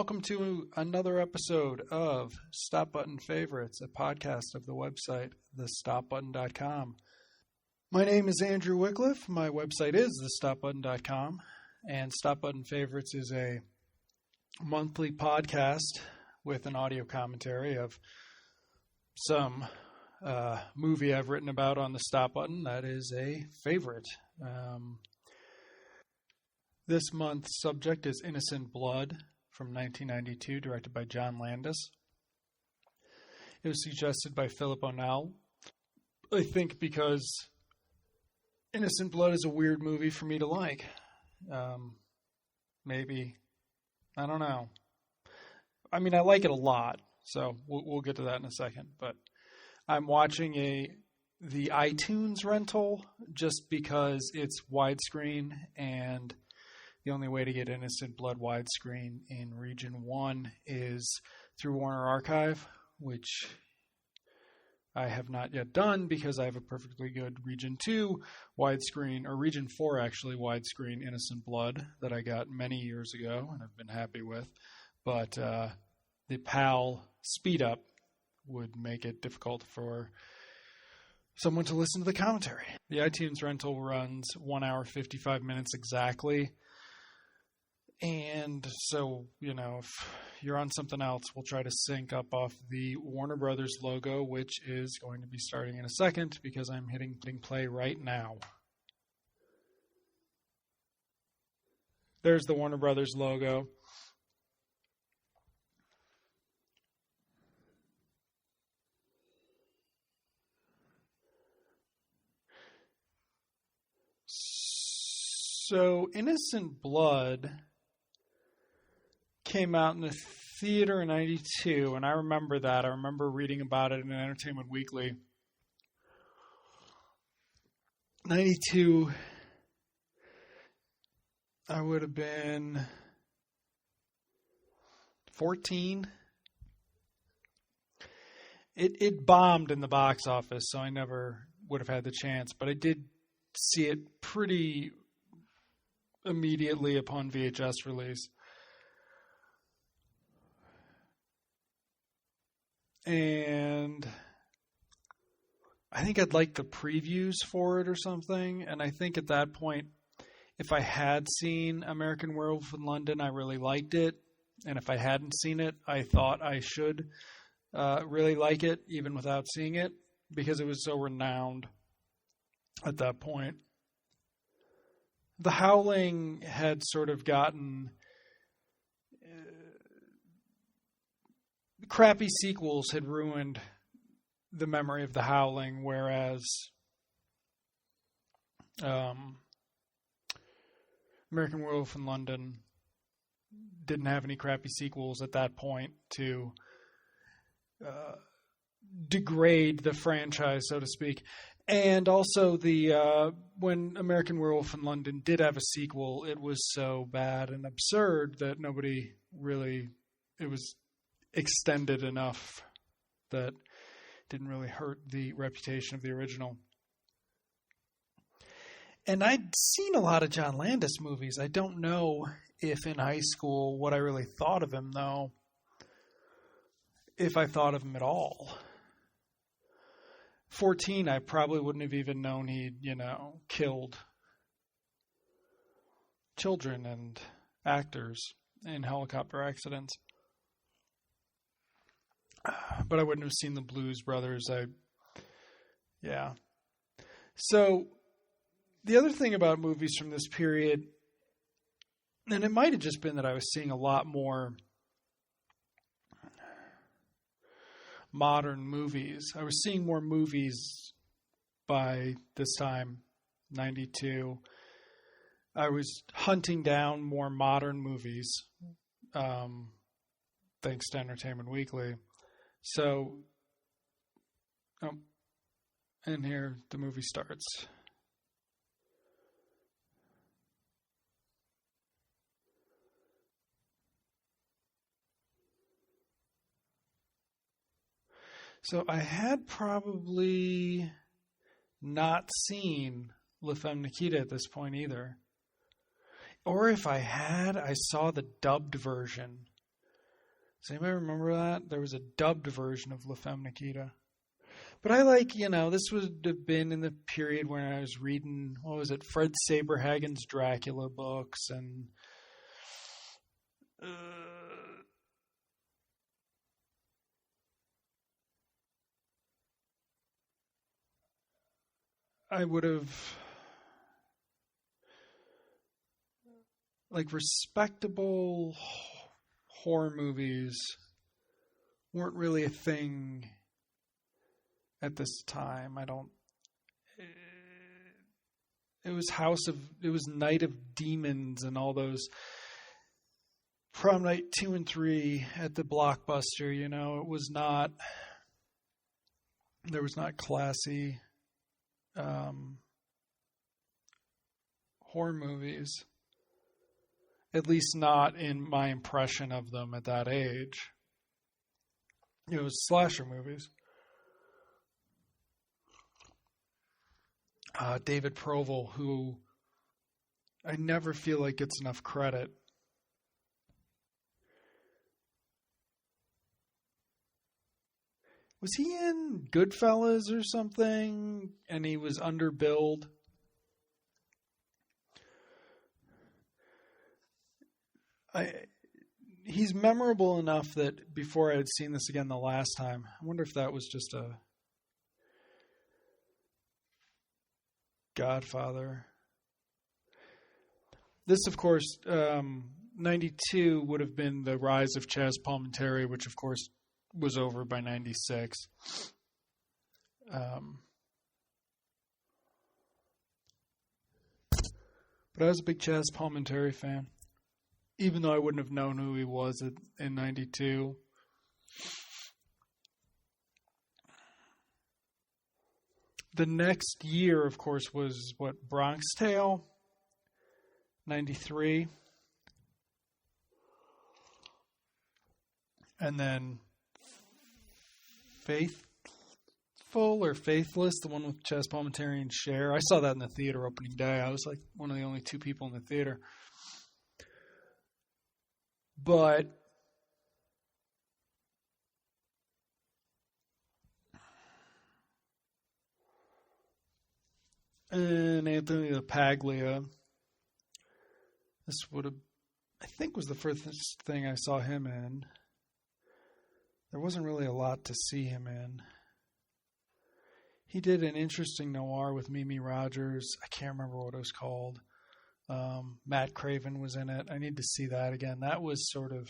welcome to another episode of Stop Button Favorites, a podcast of the website, thestopbutton.com. My name is Andrew Wycliffe. My website is thestopbutton.com, and Stop Button Favorites is a monthly podcast with an audio commentary of some movie I've written about on the Stop Button that is a favorite. This month's subject is Innocent Blood from 1992, directed by John Landis. It was suggested by Philip O'Neill, I think because Innocent Blood is a weird movie for me to like. Maybe. I don't know. I mean, I like it a lot, so we'll get to that in a second. But I'm watching the iTunes rental just because it's widescreen, and the only way to get Innocent Blood widescreen in Region 1 is through Warner Archive, which I have not yet done because I have a perfectly good Region 2 widescreen, or Region 4 actually, widescreen Innocent Blood that I got many years ago and I've been happy with. But the PAL speed up would make it difficult for someone to listen to the commentary. The iTunes rental runs 1 hour, 55 minutes exactly. And so, if you're on something else, we'll try to sync up off the Warner Brothers logo, which is going to be starting in a second because I'm hitting play right now. There's the Warner Brothers logo. So, Innocent Blood came out in the theater in 92, and I remember that. I remember reading about it in Entertainment Weekly. 92, I would have been 14. It bombed in the box office, so I never would have had the chance, but I did see it pretty immediately upon VHS release. And I think I'd like the previews for it or something. And I think at that point, if I had seen American Werewolf in London, I really liked it. And if I hadn't seen it, I thought I should really like it, even without seeing it, because it was so renowned at that point. The Howling had sort of gotten crappy sequels had ruined the memory of The Howling, whereas American Werewolf in London didn't have any crappy sequels at that point to degrade the franchise, so to speak. And also, when American Werewolf in London did have a sequel, it was so bad and absurd that nobody really, it was extended enough that didn't really hurt the reputation of the original. And I'd seen a lot of John Landis movies. I don't know if in high school what I really thought of him, though, if I thought of him at all. 14, I probably wouldn't have even known he'd, killed children and actors in helicopter accidents. But I wouldn't have seen the Blues Brothers. Yeah. So, the other thing about movies from this period, and it might have just been that I was seeing a lot more modern movies. I was seeing more movies by this time, 92. I was hunting down more modern movies, thanks to Entertainment Weekly. So, and here the movie starts. So I had probably not seen La Femme Nikita at this point either. Or if I had, I saw the dubbed version Does anybody remember that? There was a dubbed version of La Femme Nikita. But I like, this would have been in the period when I was reading, what was it, Fred Saberhagen's Dracula books, and I would have, like, respectable horror movies weren't really a thing at this time. It was Night of Demons and all those Prom Night 2 and 3 at the Blockbuster, it was not, there was not classy horror movies, at least not in my impression of them at that age. It was slasher movies. David Proval, who I never feel like gets enough credit. Was he in Goodfellas or something? And he was underbilled. He's memorable enough that before I had seen this again the last time, I wonder if that was just a Godfather. This, of course, 92 would have been the rise of Chaz Palminteri, which, of course, was over by 96. But I was a big Chaz Palminteri fan, even though I wouldn't have known who he was in 92. The next year, of course, was Bronx Tale, 93. And then Faithful or Faithless, the one with Chaz Palminteri and Cher. I saw that in the theater opening day. I was like one of the only two people in the theater. But and Anthony LaPaglia. This would have, I think, was the first thing I saw him in. There wasn't really a lot to see him in. He did an interesting noir with Mimi Rogers. I can't remember what it was called. Matt Craven was in it. I need to see that again. That was sort of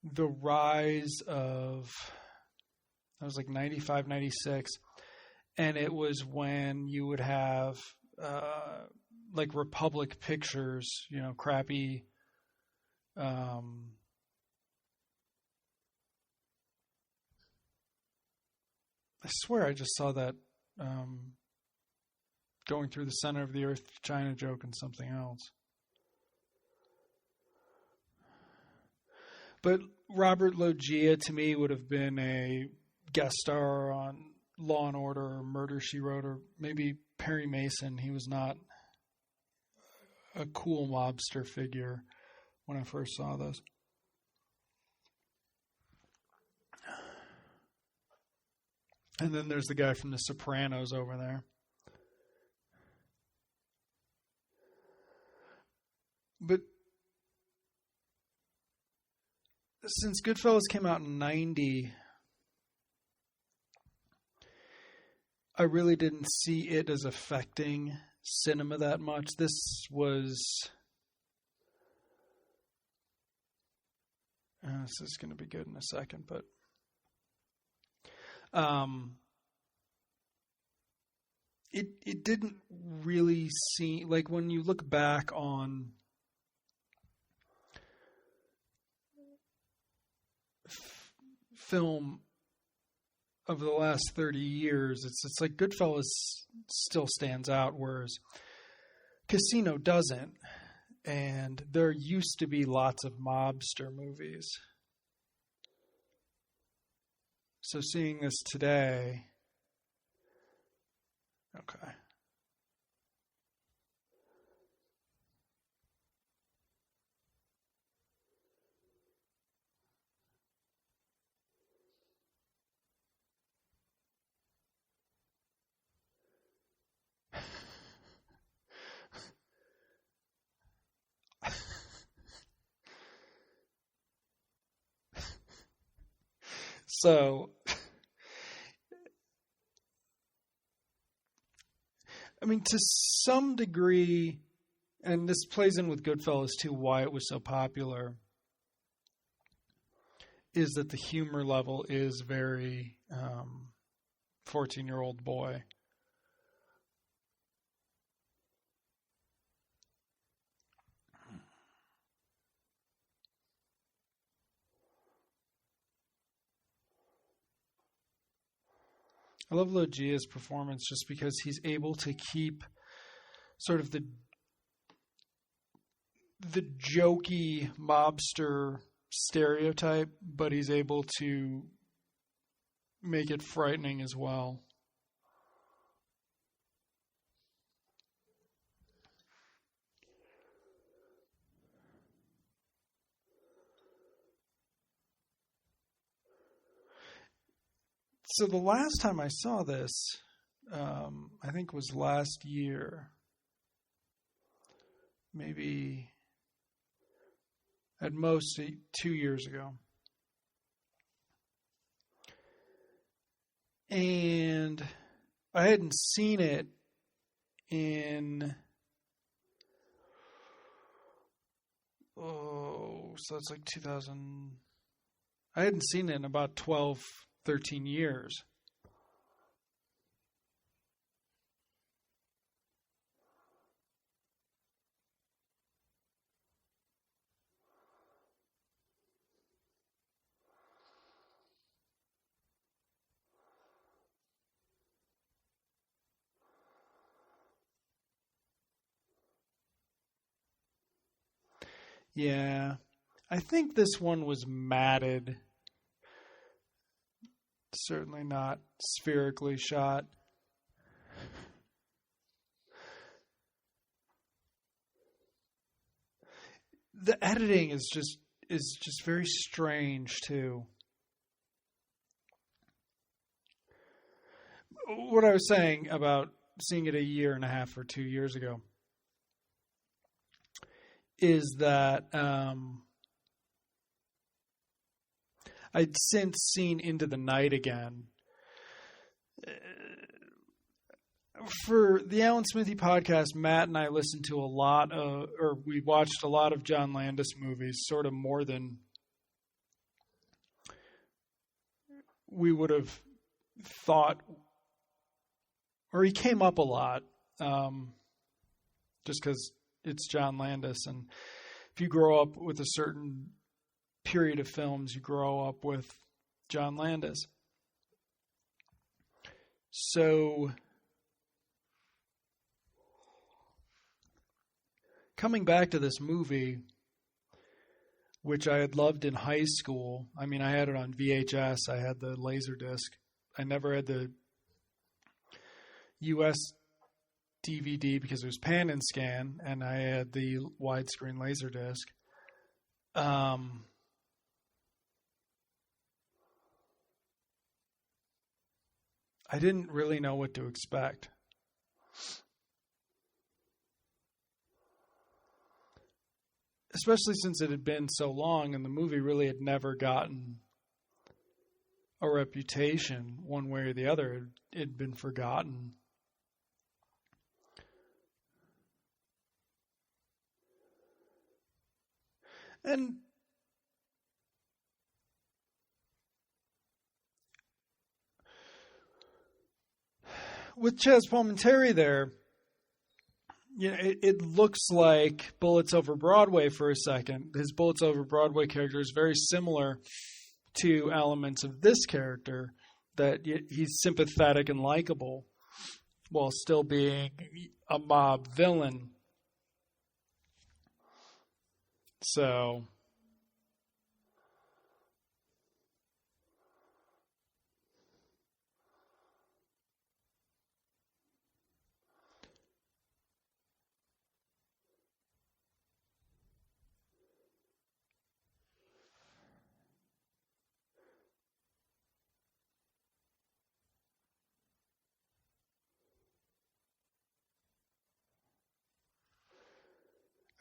the rise of, that was like 95, 96. And it was when you would have like Republic Pictures, crappy I swear I just saw that going through the center of the earth China joke and something else. But Robert Loggia to me would have been a guest star on Law and Order or Murder, She Wrote, or maybe Perry Mason. He was not a cool mobster figure when I first saw this. And then there's the guy from The Sopranos over there. But since Goodfellas came out in 90, I really didn't see it as affecting cinema that much. This was... this is going to be good in a second, but... It didn't really seem... Like, when you look back on... film of the last 30 years, it's like Goodfellas still stands out, whereas Casino doesn't. And there used to be lots of mobster movies. So seeing this today, okay. So, I mean, to some degree, and this plays in with Goodfellas too, why it was so popular, is that the humor level is very 14-year-old boy. I love Logia's performance just because he's able to keep sort of the jokey mobster stereotype, but he's able to make it frightening as well. So the last time I saw this, I think was last year, maybe at most 2 years ago. And I hadn't seen it in, so it's like 2000. I hadn't seen it in about 12, 13 years. Yeah, I think this one was matted. Certainly not spherically shot. The editing is just very strange too. What I was saying about seeing it a year and a half or 2 years ago is that I'd since seen Into the Night again. For the Alan Smithy podcast, Matt and I listened to we watched a lot of John Landis movies, sort of more than we would have thought, or he came up a lot, just because it's John Landis. And if you grow up with a certain period of films, you grow up with John Landis. So coming back to this movie, which I had loved in high school. I mean, I had it on VHS. I had the Laserdisc. I never had the US DVD because it was pan and scan, and I had the widescreen Laserdisc. I didn't really know what to expect. Especially since it had been so long and the movie really had never gotten a reputation one way or the other. It had been forgotten. And with Chaz Palminteri there, you know, it looks like Bullets Over Broadway for a second. His Bullets Over Broadway character is very similar to elements of this character, that he's sympathetic and likable while still being a mob villain. So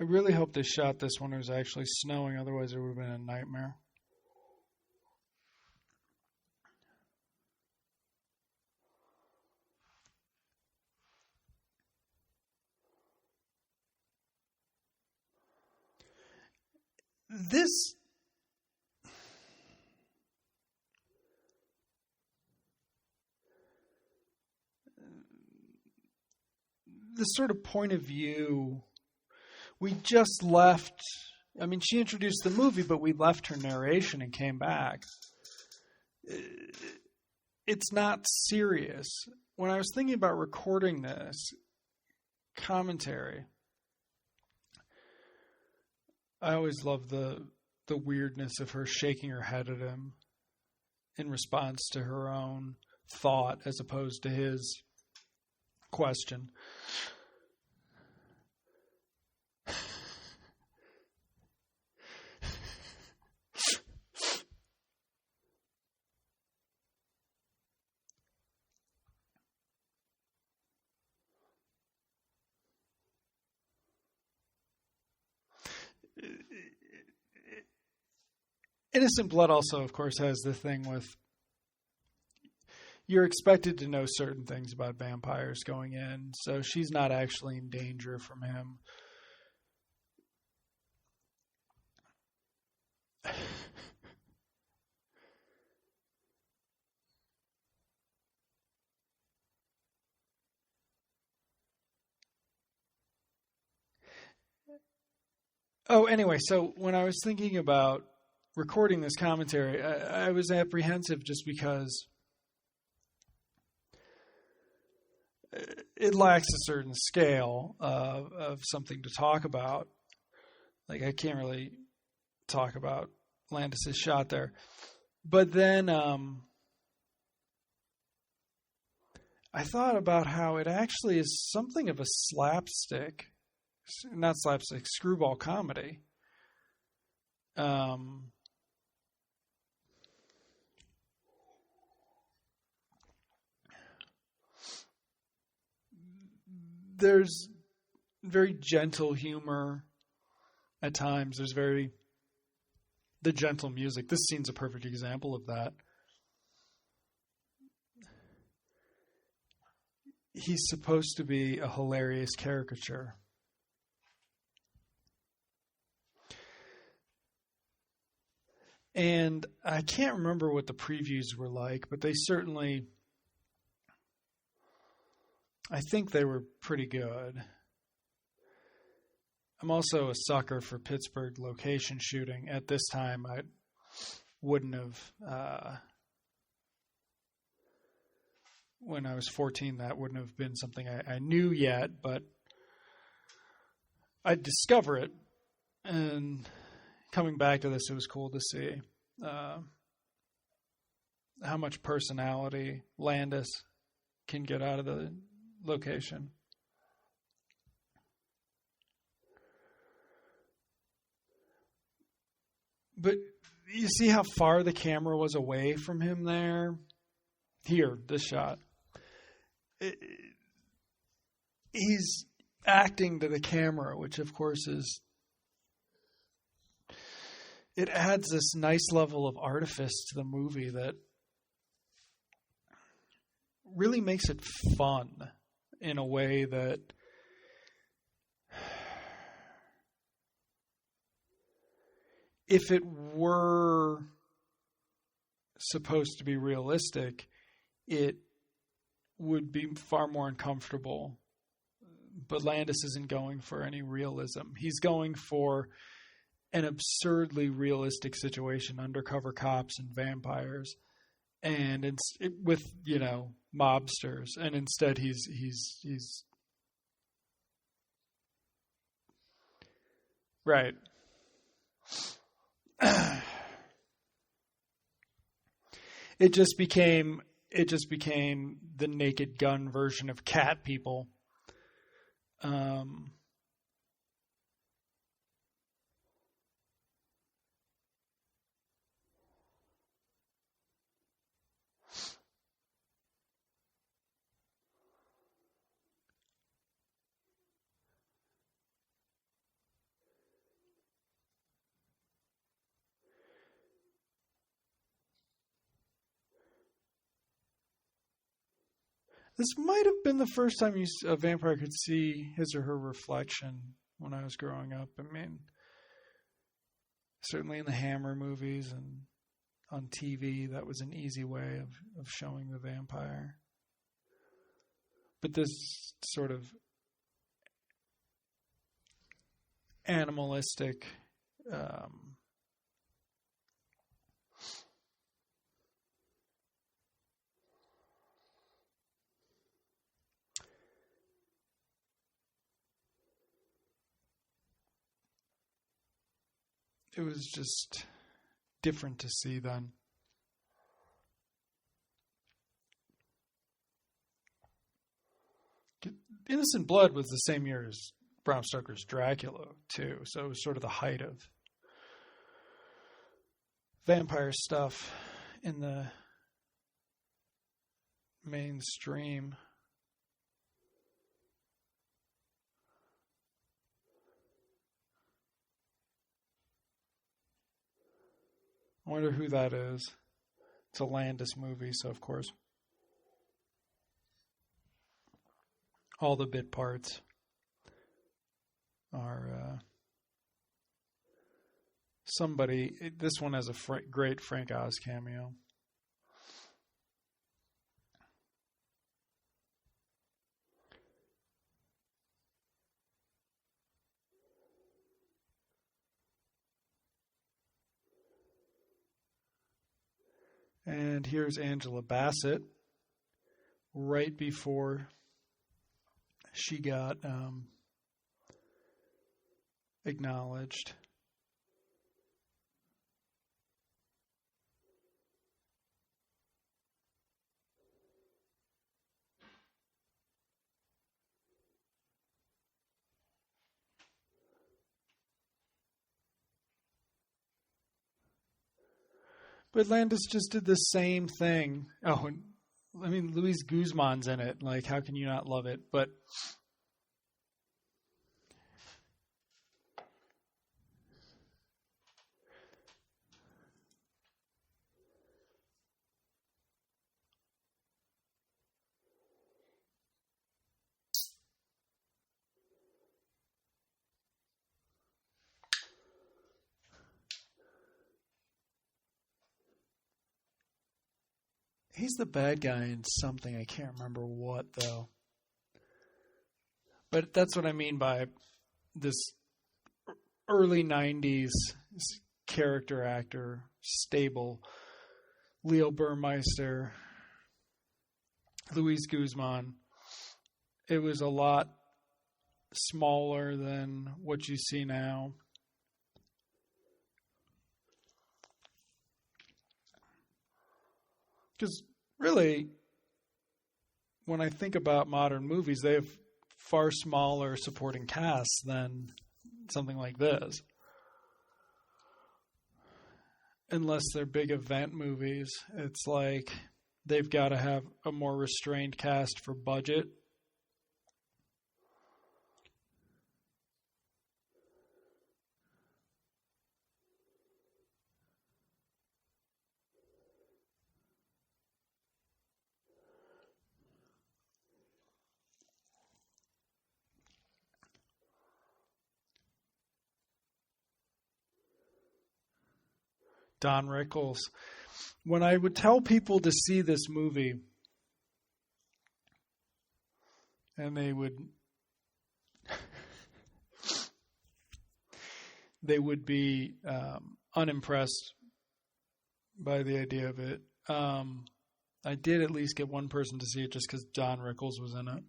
I really hope they shot this when it was actually snowing, otherwise it would have been a nightmare. this sort of point of view, we just left. I mean, she introduced the movie, but we left her narration and came back. It's not serious. When I was thinking about recording this commentary, I always love the weirdness of her shaking her head at him in response to her own thought as opposed to his question. Innocent Blood also, of course, has the thing with you're expected to know certain things about vampires going in, so she's not actually in danger from him. Oh, anyway, so when I was thinking about recording this commentary, I was apprehensive just because it lacks a certain scale of something to talk about. Like, I can't really talk about Landis' shot there. But then I thought about how it actually is something of a slapstick, not slapstick, screwball comedy. There's very gentle humor at times. There's the gentle music. This scene's a perfect example of that. He's supposed to be a hilarious caricature. And I can't remember what the previews were like, but they certainly, I think they were pretty good. I'm also a sucker for Pittsburgh location shooting. At this time, I wouldn't have, when I was 14, that wouldn't have been something I knew yet, but I'd discover it. And coming back to this, it was cool to see how much personality Landis can get out of the location. But you see how far the camera was away from him there? Here, this shot. He's acting to the camera, which of course it adds this nice level of artifice to the movie that really makes it fun in a way that if it were supposed to be realistic, it would be far more uncomfortable. But Landis isn't going for any realism. He's going for an absurdly realistic situation, undercover cops and vampires, and it's with, mobsters. And instead he's right. It just became the Naked Gun version of Cat People. This might have been the first time a vampire could see his or her reflection when I was growing up. I mean, certainly in the Hammer movies and on TV, that was an easy way of showing the vampire. But this sort of animalistic it was just different to see then. Innocent Blood was the same year as Bram Stoker's Dracula, too, so it was sort of the height of vampire stuff in the mainstream. I wonder who that is. It's a Landis movie, so of course all the bit parts are somebody. This one has a great Frank Oz cameo. And here's Angela Bassett right before she got acknowledged. But Landis just did the same thing. Oh, I mean, Luis Guzman's in it. Like, how can you not love it? But he's the bad guy in something. I can't remember what, though. But that's what I mean by this early 90s character actor, stable. Leo Burmeister, Luis Guzman. It was a lot smaller than what you see now. Because really, when I think about modern movies, they have far smaller supporting casts than something like this. Unless they're big event movies, it's like they've got to have a more restrained cast for budget. Don Rickles. When I would tell people to see this movie, and they would be unimpressed by the idea of it. I did at least get one person to see it just because Don Rickles was in it.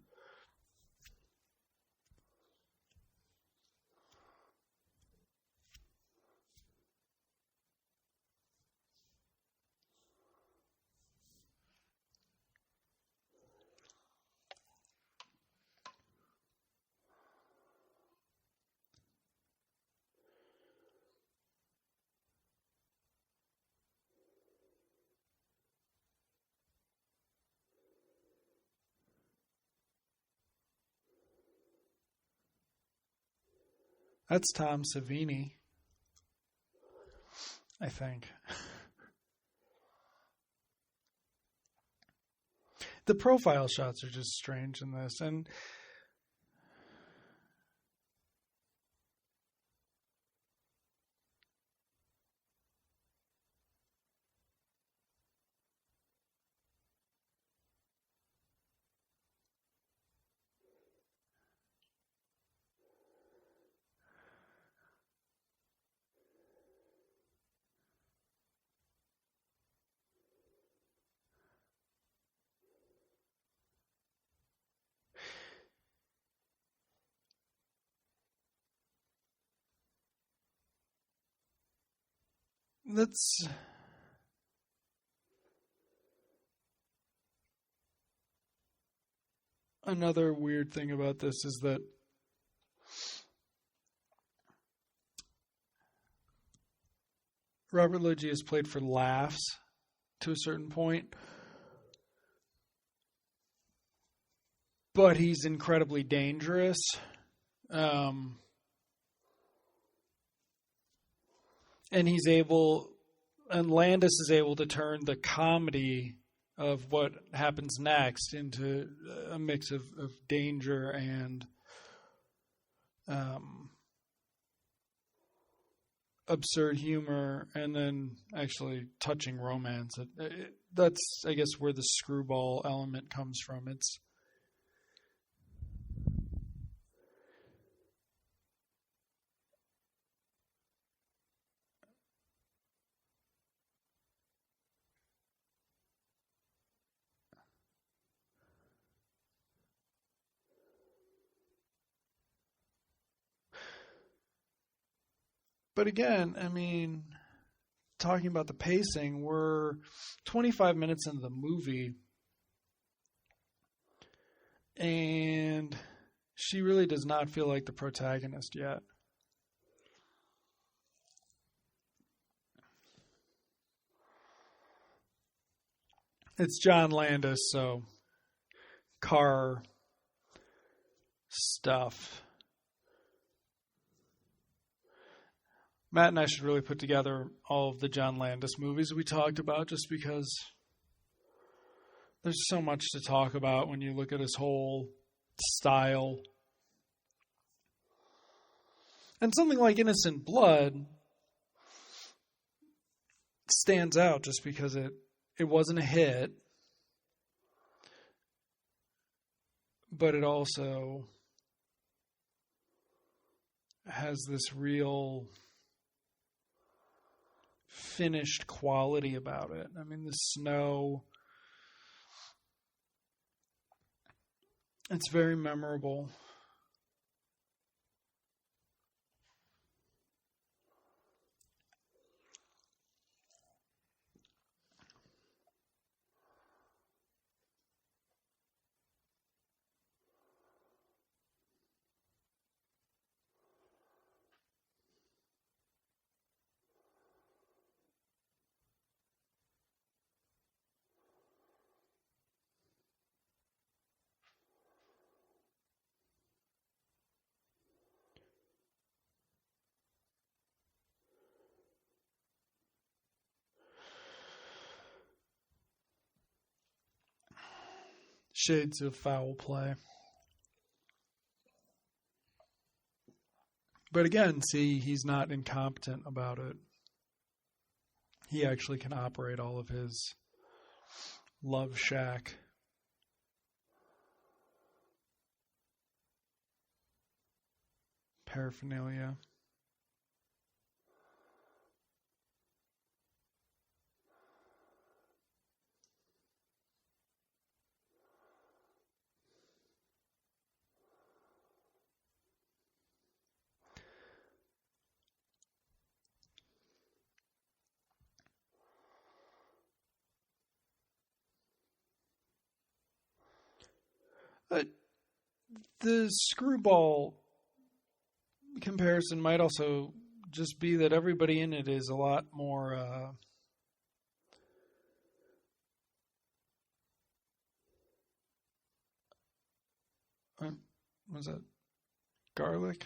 That's Tom Savini, I think. The profile shots are just strange in this. And That's another weird thing about this is that Robert Loggia is played for laughs to a certain point, but he's incredibly dangerous. Um, and Landis is able to turn the comedy of what happens next into a mix of danger and absurd humor, and then actually touching romance. That's, I guess, where the screwball element comes from. But again, I mean, talking about the pacing, we're 25 minutes into the movie, and she really does not feel like the protagonist yet. It's John Landis, so car stuff. Matt and I should really put together all of the John Landis movies we talked about, just because there's so much to talk about when you look at his whole style. And something like Innocent Blood stands out just because it wasn't a hit, but it also has this real finished quality about it. I mean, the snow, it's very memorable. Shades of foul play. But again, see, he's not incompetent about it. He actually can operate all of his love shack paraphernalia. The screwball comparison might also just be that everybody in it is a lot more was that garlic?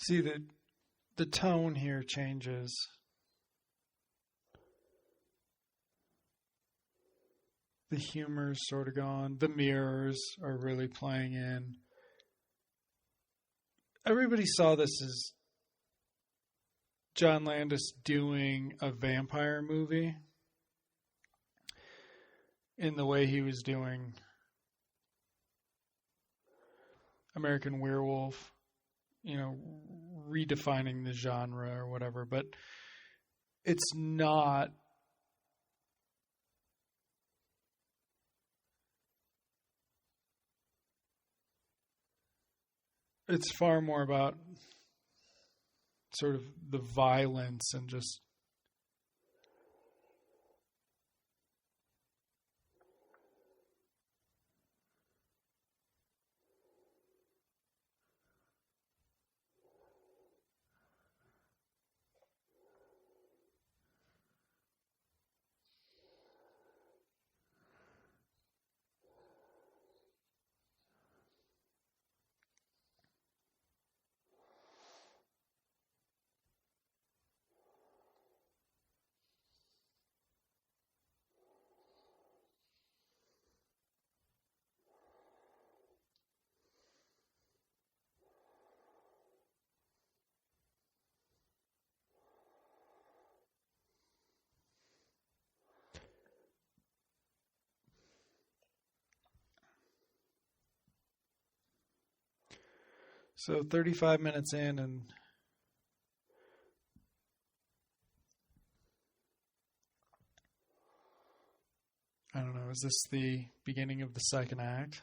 See, the tone here changes. The humor's sort of gone. The mirrors are really playing in. Everybody saw this as John Landis doing a vampire movie in the way he was doing American Werewolf, redefining the genre or whatever. But it's not. It's far more about sort of the violence and just so 35 minutes in, and I don't know, is this the beginning of the second act?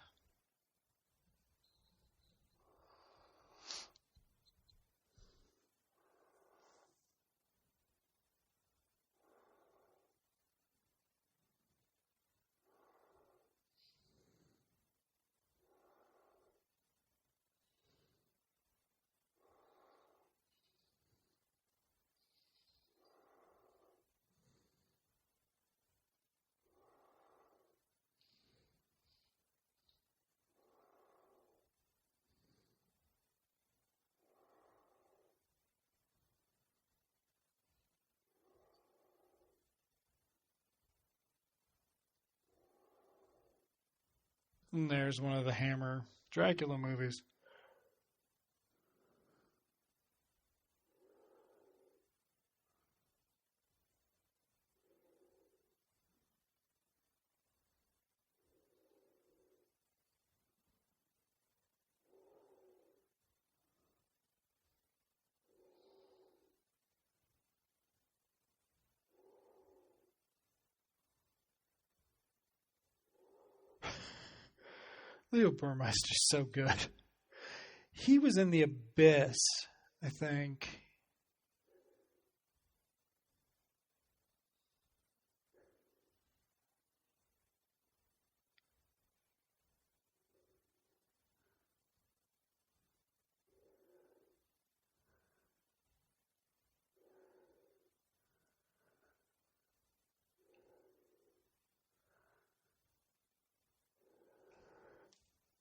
And there's one of the Hammer Dracula movies. Leo Burmeister's so good. He was in The Abyss, I think.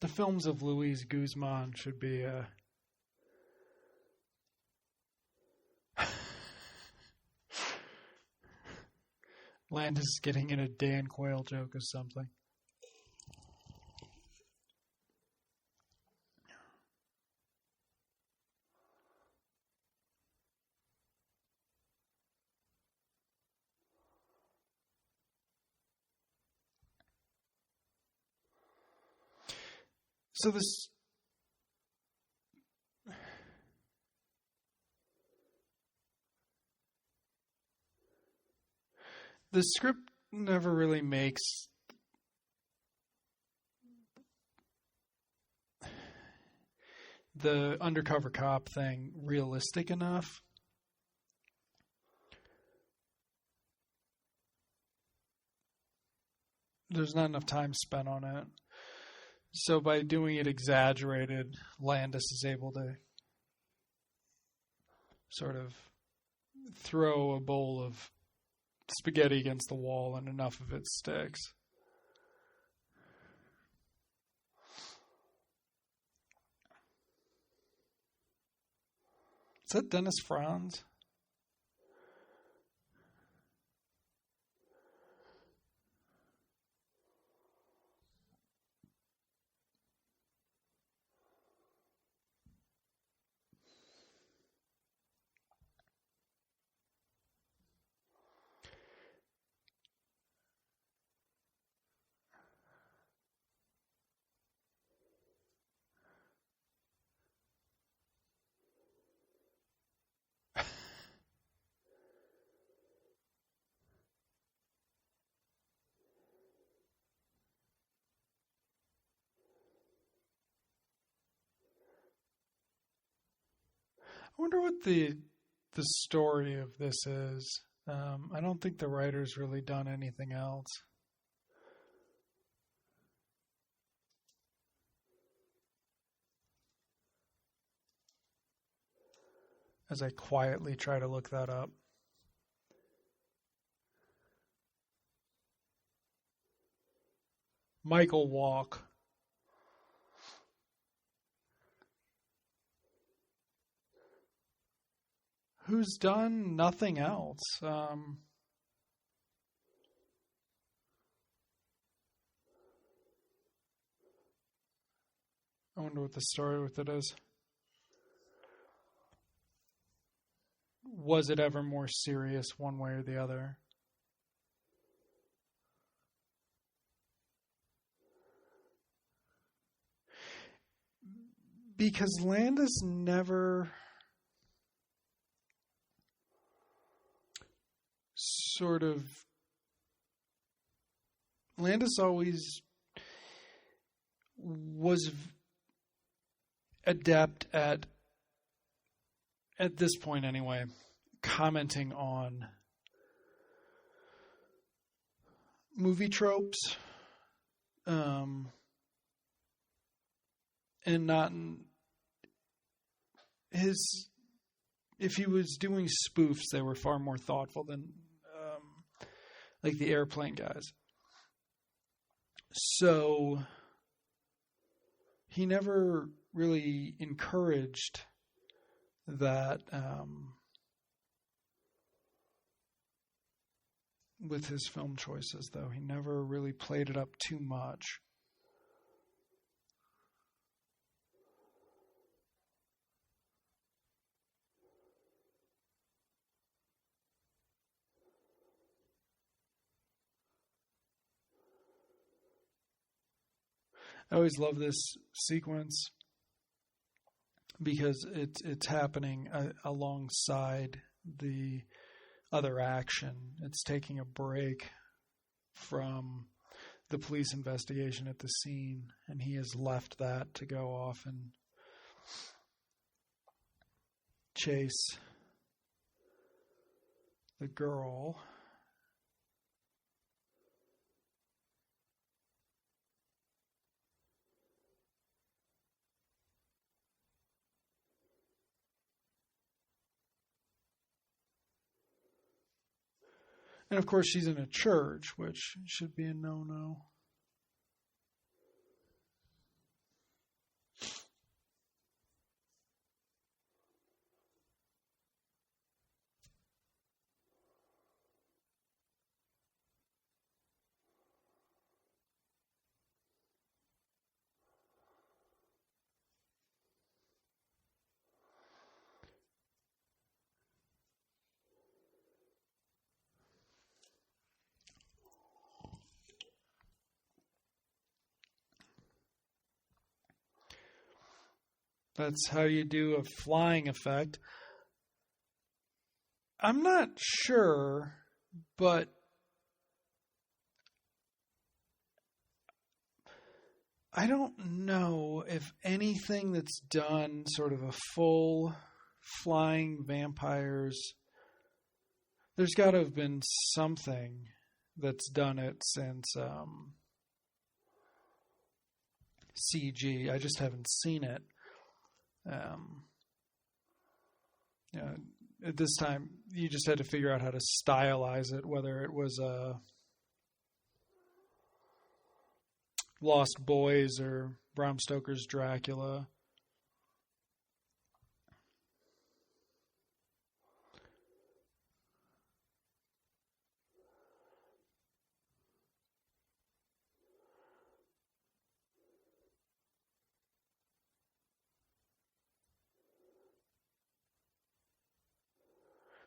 The films of Luis Guzman should be Landis getting in a Dan Quayle joke or something. So the script never really makes the undercover cop thing realistic enough. There's not enough time spent on it. So by doing it exaggerated, Landis is able to sort of throw a bowl of spaghetti against the wall and enough of it sticks. Is that Dennis Franz? I wonder what the story of this is. I don't think the writer's really done anything else. As I quietly try to look that up. Michael Walk. Who's done nothing else. I wonder what the story with it is. Was it ever more serious one way or the other? Because Landis never Landis always was adept at this point anyway, commenting on movie tropes, and not if he was doing spoofs, they were far more thoughtful than like the Airplane guys. So he never really encouraged that with his film choices, though. He never really played it up too much. I always love this sequence because it's happening alongside the other action. It's taking a break from the police investigation at the scene, and he has left that to go off and chase the girl. And of course, she's in a church, which should be a no-no. That's how you do a flying effect. I'm not sure, but I don't know if anything that's done sort of a full flying vampires, there's got to have been something that's done it since CG. I just haven't seen it. At this time, you just had to figure out how to stylize it, whether it was Lost Boys or Bram Stoker's Dracula.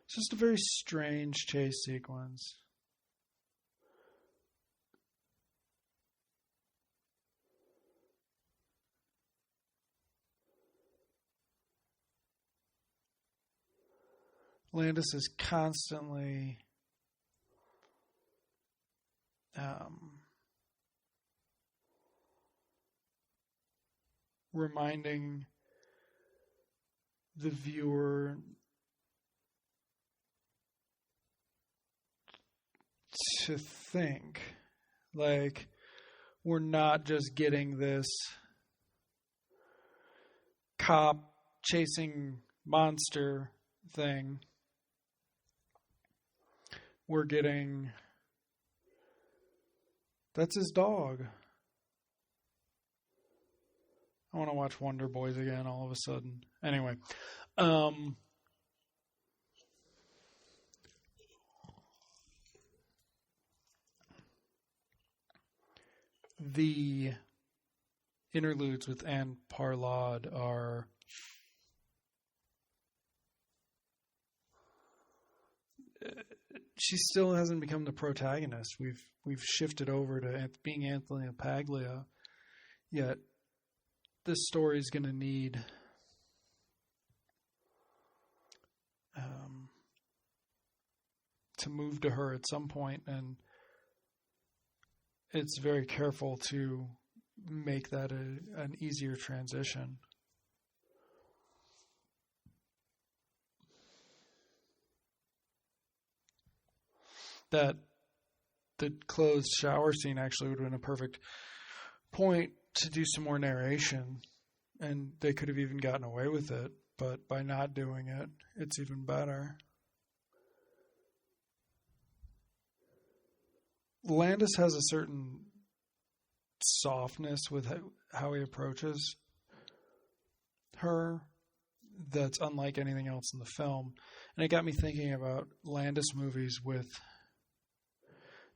It's just a very strange chase sequence. Landis is constantly reminding the viewer to think, like, we're not just getting this cop chasing monster thing. We're getting, that's his dog. I want to watch Wonder Boys again all of a sudden. Anyway, the interludes with Anne Parlaud are she still hasn't become the protagonist. We've shifted over to being Anthony Paglia, yet this story is going to need to move to her at some point, and it's very careful to make that an easier transition. That the closed shower scene actually would have been a perfect point to do some more narration, and they could have even gotten away with it, but by not doing it, it's even better. Landis has a certain softness with how he approaches her that's unlike anything else in the film, and it got me thinking about Landis movies with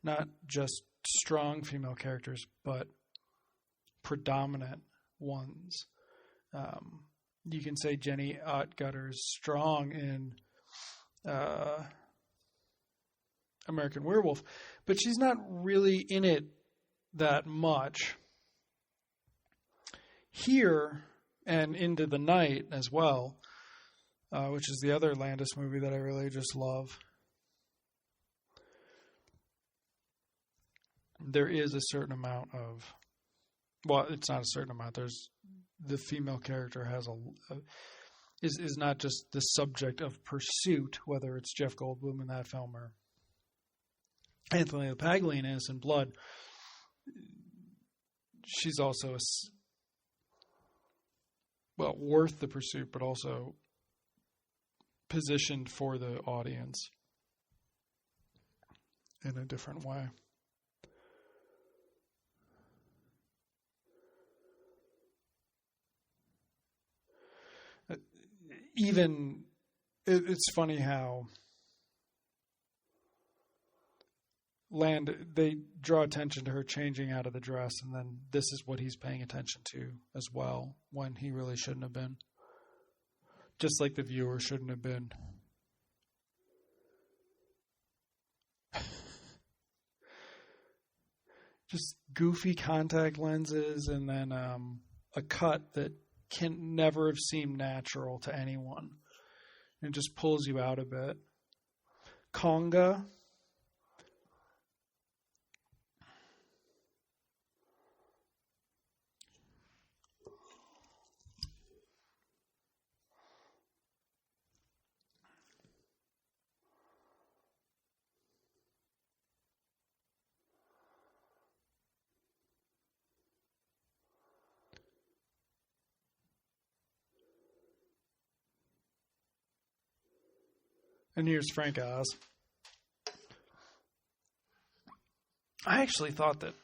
not just strong female characters, but predominant ones. You can say Jenny Ottgutter is strong in American Werewolf, but she's not really in it that much. Here, and Into the Night as well, which is the other Landis movie that I really just love, there is a certain amount of, well, it's not a certain amount. There's the female character has is not just the subject of pursuit, whether it's Jeff Goldblum in that film or Anthony Paglia in Innocent Blood. She's also worth the pursuit, but also positioned for the audience in a different way. Even, it's funny how they draw attention to her changing out of the dress, and then this is what he's paying attention to as well, when he really shouldn't have been. Just like the viewer shouldn't have been. Just goofy contact lenses, and then a cut that can never have seemed natural to anyone. It just pulls you out a bit. Conga. And here's Frank Oz. I actually thought that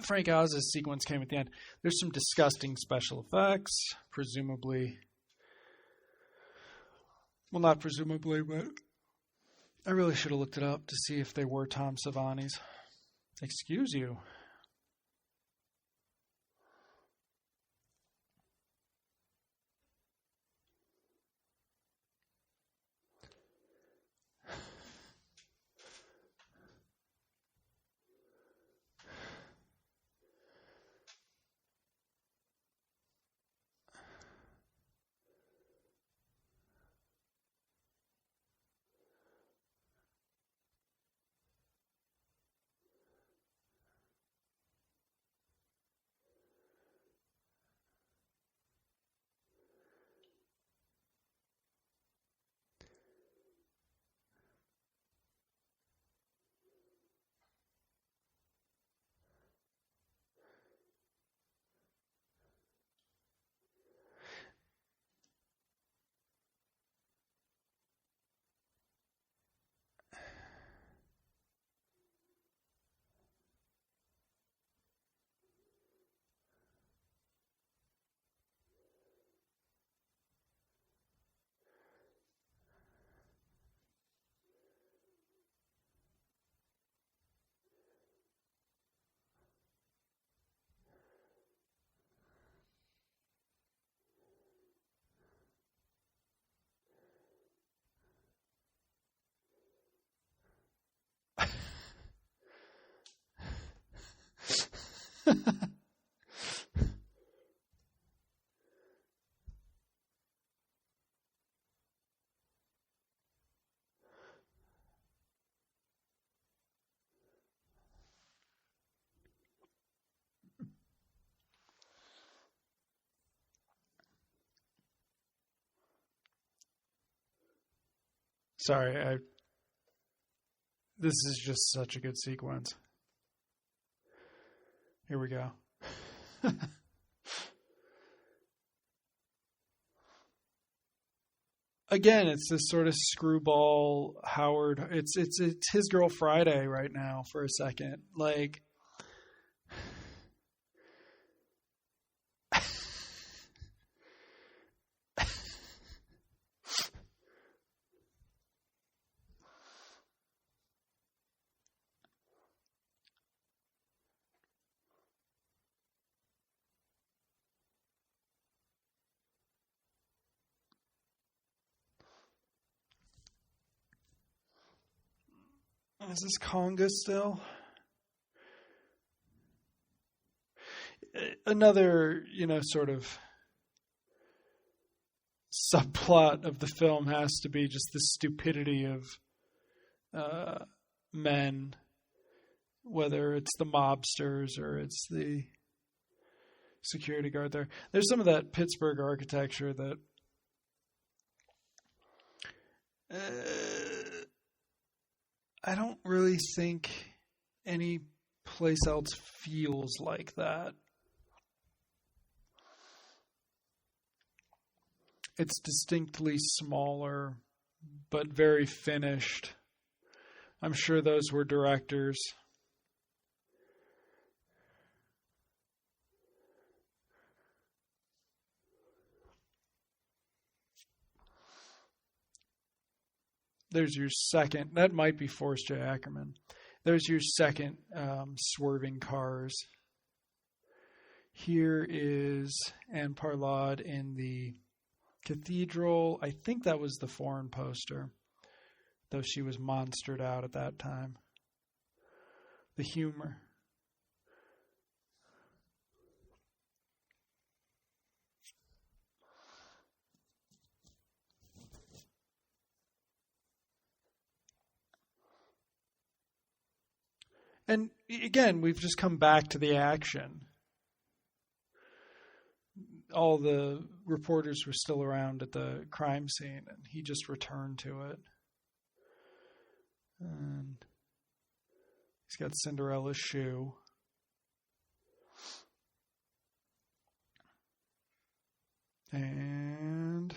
Frank Oz's sequence came at the end. There's some disgusting special effects, presumably. Well, not presumably, but I really should have looked it up to see if they were Tom Savani's. Excuse you. Sorry, this is just such a good sequence. Here we go. Again, it's this sort of screwball Howard. It's his girl Friday right now for a second. Like, is this Conga still? Another, sort of subplot of the film has to be just the stupidity of men, whether it's the mobsters or it's the security guard there. There's some of that Pittsburgh architecture that I don't really think any place else feels like that. It's distinctly smaller, but very finished. I'm sure those were directors. There's your second. That might be Forrest J. Ackerman. There's your second swerving cars. Here is Anne Parlad in the Cathedral. I think that was the foreign poster, though she was monstered out at that time. The humor. And again, we've just come back to the action. All the reporters were still around at the crime scene, and he just returned to it. And he's got Cinderella's shoe. And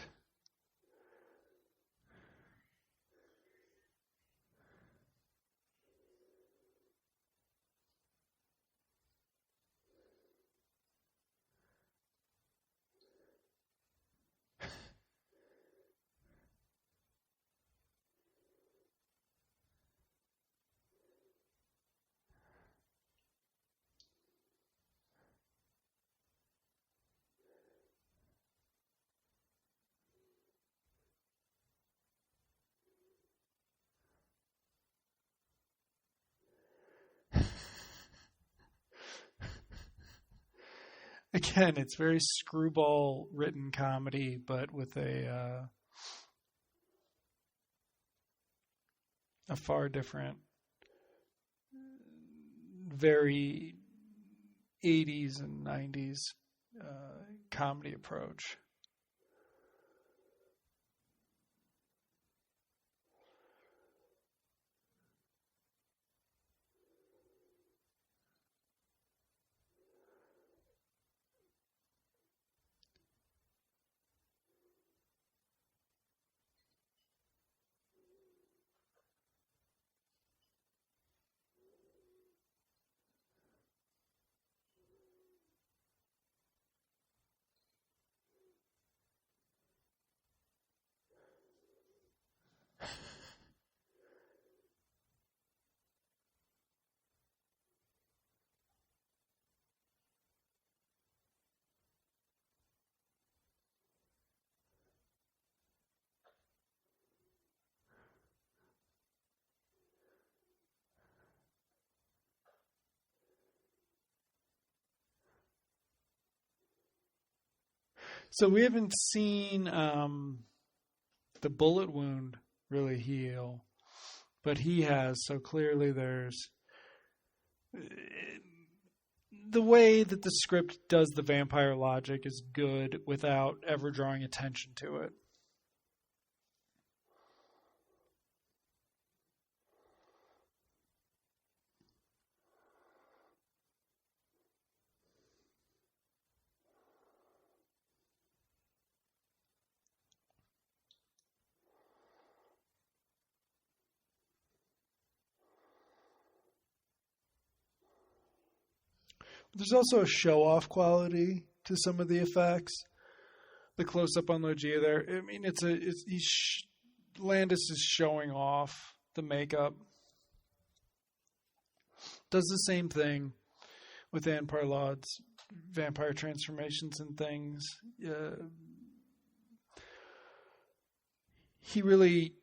again, it's very screwball written comedy, but with a far different, very 80s and 90s comedy approach. So we haven't seen the bullet wound really heal, but he has. So clearly there's the way that the script does the vampire logic is good without ever drawing attention to it. There's also a show-off quality to some of the effects. The close-up on Logia there. I mean, Landis is showing off the makeup. Does the same thing with Anne Parlaud's vampire transformations and things. He really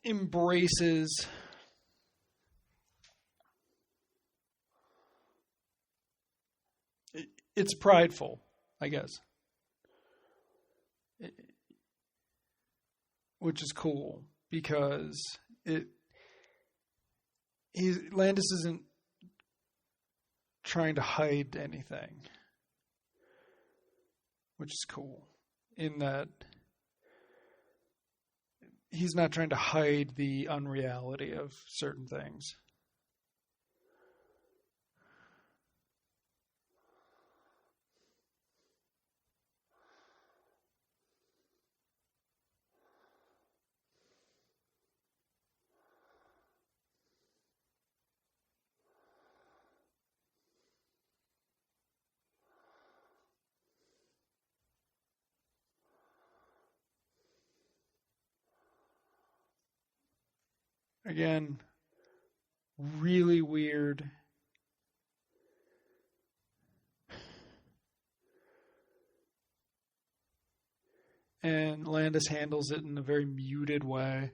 embraces it's prideful, I guess, which is cool because Landis isn't trying to hide anything, which is cool in that he's not trying to hide the unreality of certain things. Again, really weird. And Landis handles it in a very muted way.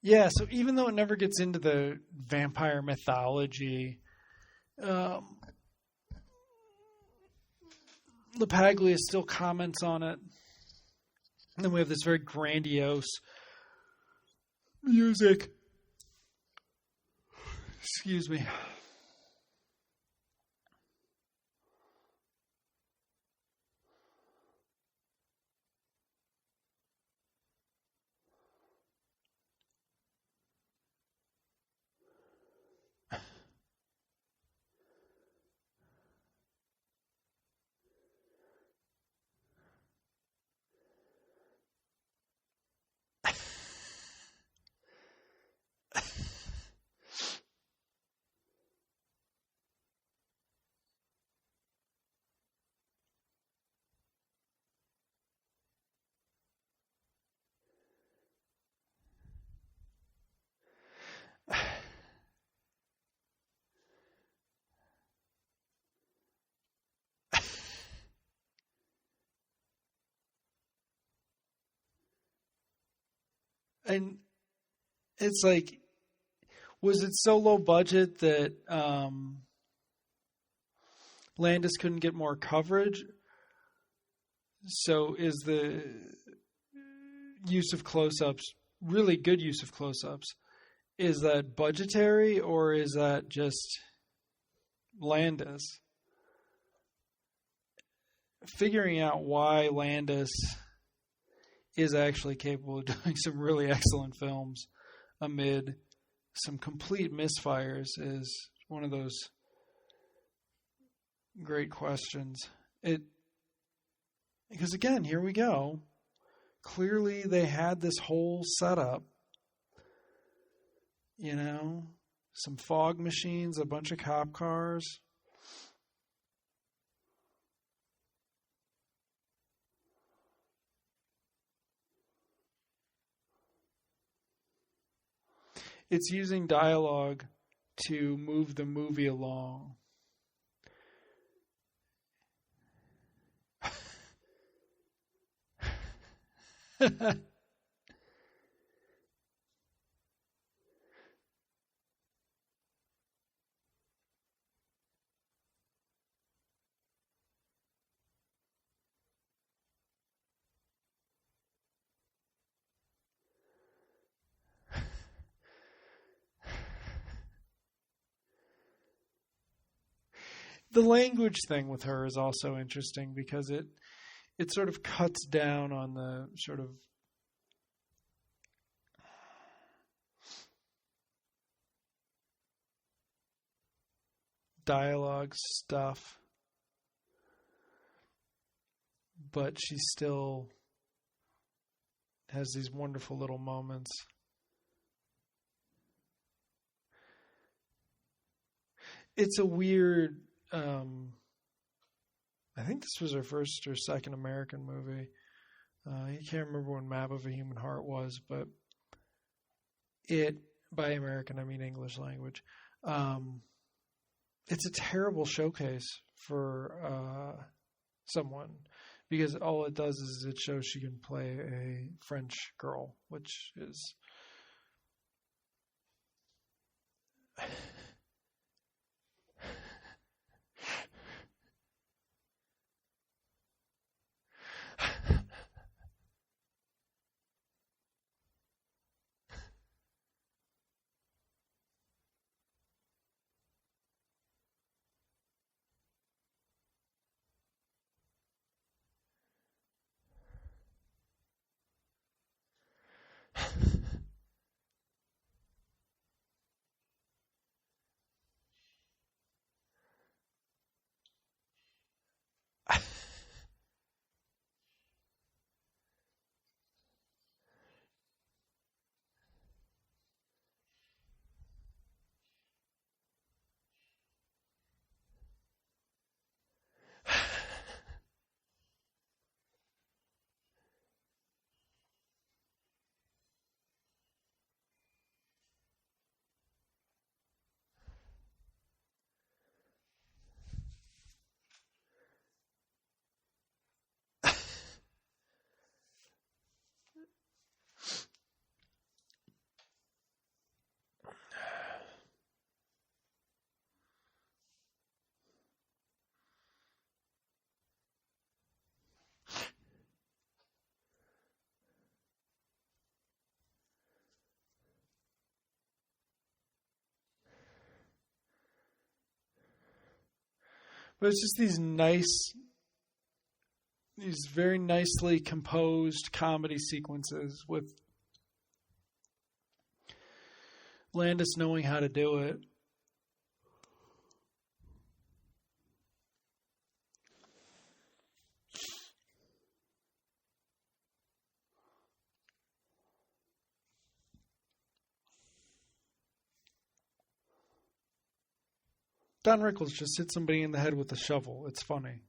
Yeah, so even though it never gets into the vampire mythology, LaPaglia still comments on it. And then we have this very grandiose music. Excuse me. And it's like, was it so low budget that Landis couldn't get more coverage? So is the use of close-ups, really good use of close-ups, is that budgetary or is that just Landis? Figuring out why Landis is actually capable of doing some really excellent films amid some complete misfires is one of those great questions. Because again, here we go. Clearly they had this whole setup, some fog machines, a bunch of cop cars. It's using dialogue to move the movie along. The language thing with her is also interesting because it sort of cuts down on the sort of dialogue stuff, but she still has these wonderful little moments. It's a weird, I think this was her first or second American movie. I can't remember when Map of a Human Heart was, but by American, I mean English language. It's a terrible showcase for someone because all it does is it shows she can play a French girl, which is but it's just these very nicely composed comedy sequences with Landis knowing how to do it. Don Rickles just hit somebody in the head with a shovel. It's funny.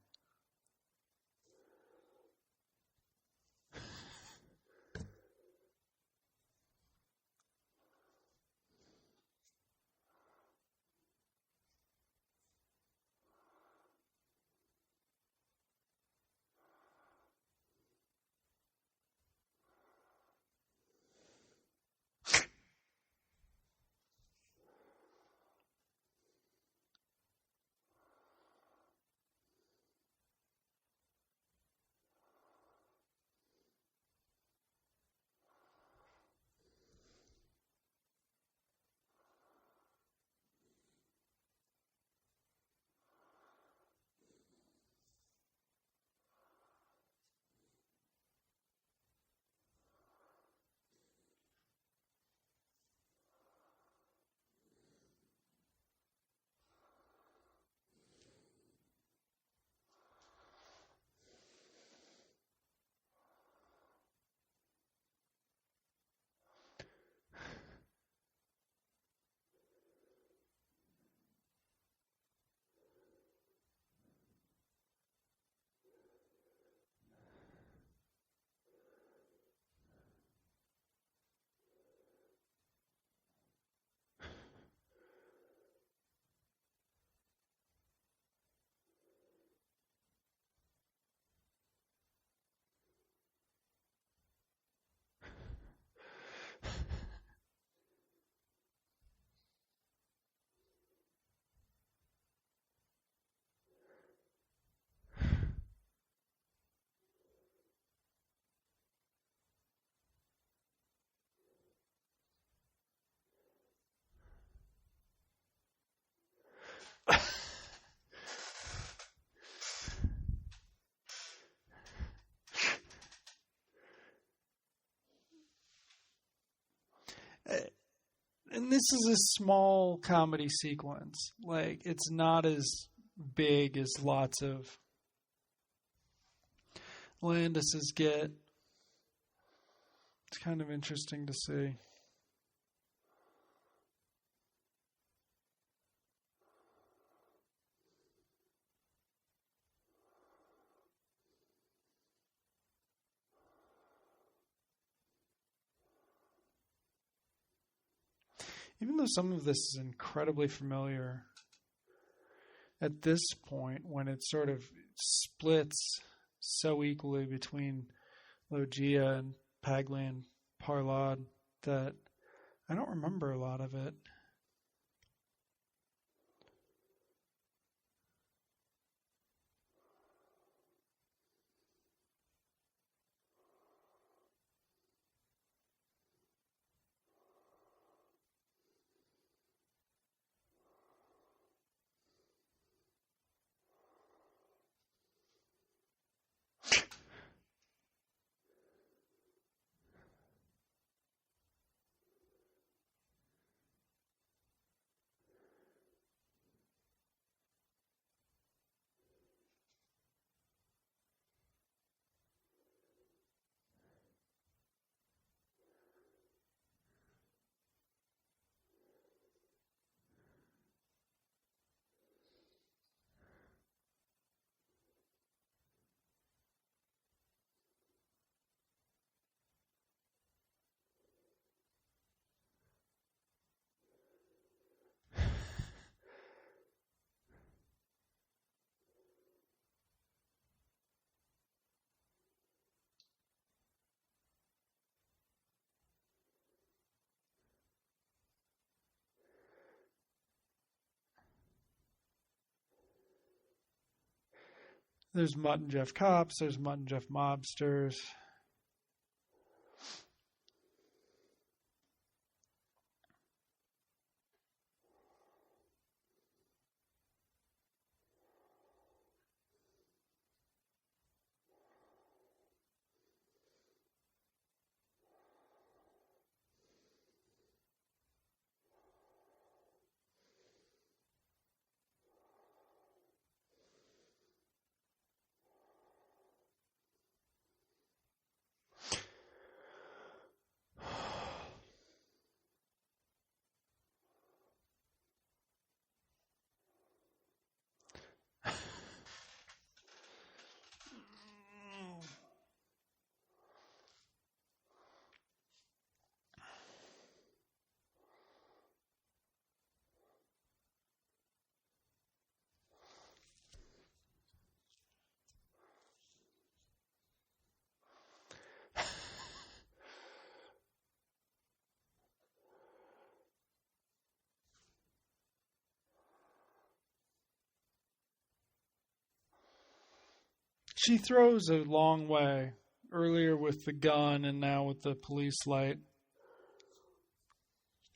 And this is a small comedy sequence. Like, it's not as big as lots of Landis's get. It's kind of interesting to see. Even though some of this is incredibly familiar, at this point, when it sort of splits so equally between Logia and Paglia and Parlad, that I don't remember a lot of it. There's Mutt and Jeff Cops, there's Mutt and Jeff Mobsters. She throws a long way, earlier with the gun and now with the police light.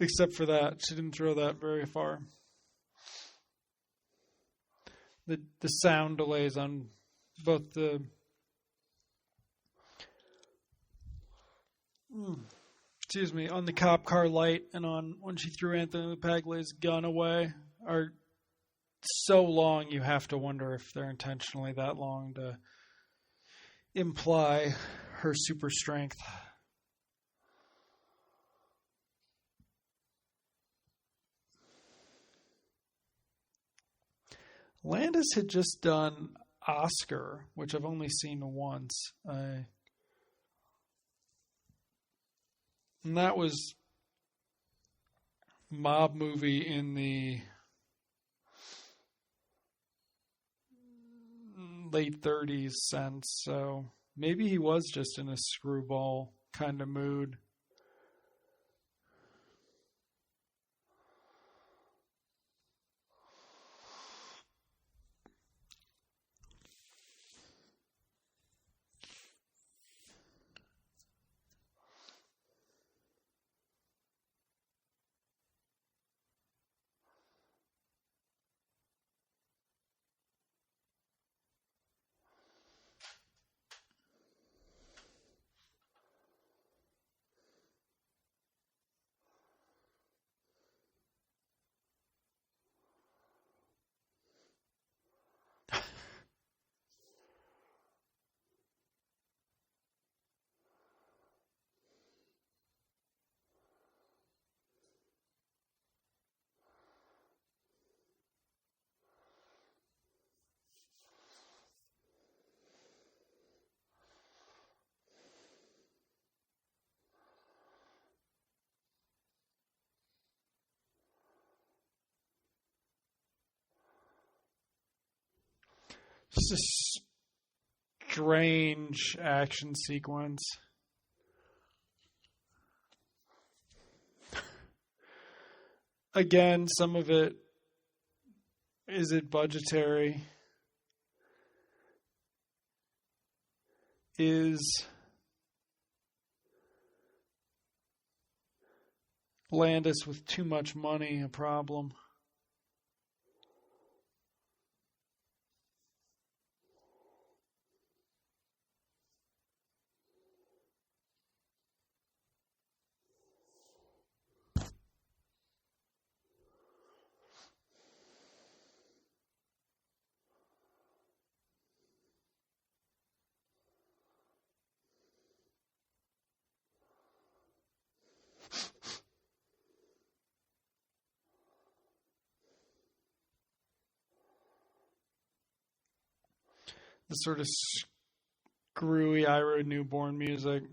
Except for that, she didn't throw that very far. The sound delays on both the on the cop car light and on when she threw Anthony Paglia's gun away are so long you have to wonder if they're intentionally that long to imply her super strength. Landis had just done Oscar, which I've only seen once. And that was mob movie in the late 30s sense, so maybe he was just in a screwball kind of mood. It's a strange action sequence. Again, some of it, is it budgetary? Is Landis with too much money a problem? The sort of screwy Ira Newborn music.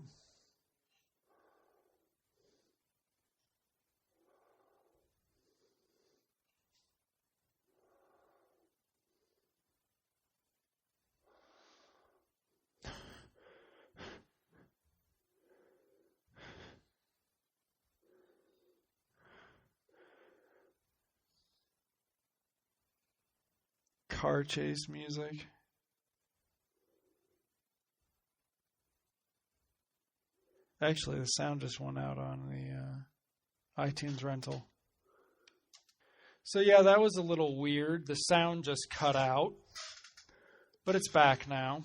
Car chase music. Actually, the sound just went out on the iTunes rental. So yeah, that was a little weird. The sound just cut out, but it's back now.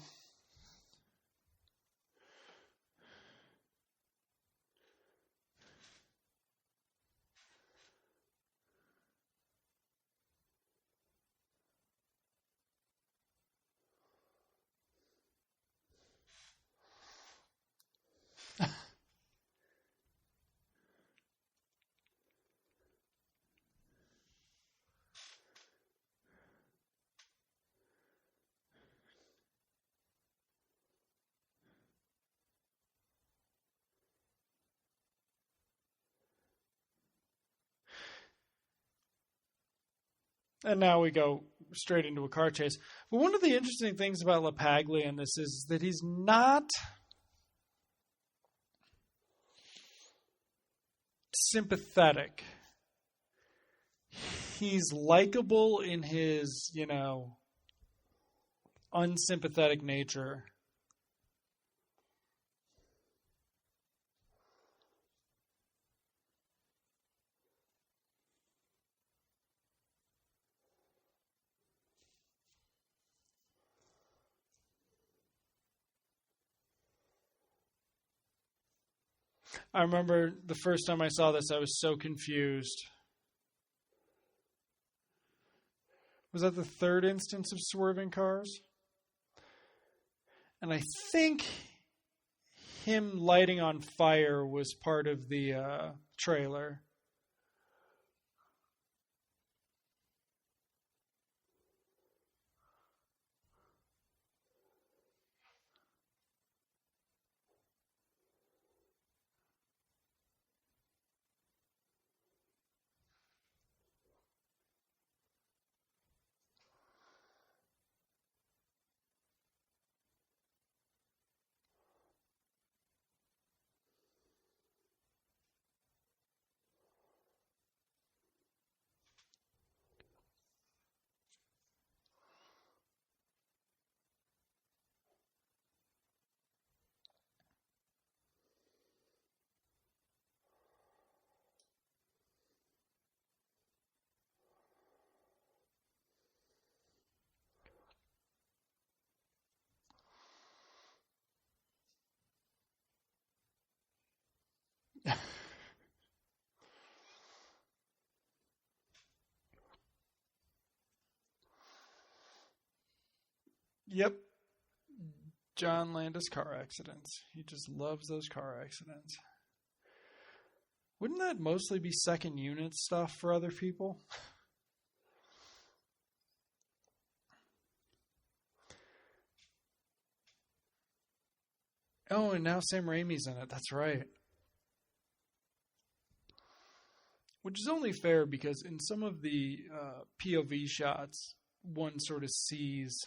And now we go straight into a car chase. But one of the interesting things about LaPaglia in this is that he's not sympathetic. He's likable in his, unsympathetic nature. I remember the first time I saw this, I was so confused. Was that the third instance of swerving cars? And I think him lighting on fire was part of the trailer. Yep. John Landis car accidents. He just loves those car accidents. Wouldn't that mostly be second unit stuff for other people? Oh, and now Sam Raimi's in it. That's right. Which is only fair because in some of the POV shots, one sort of sees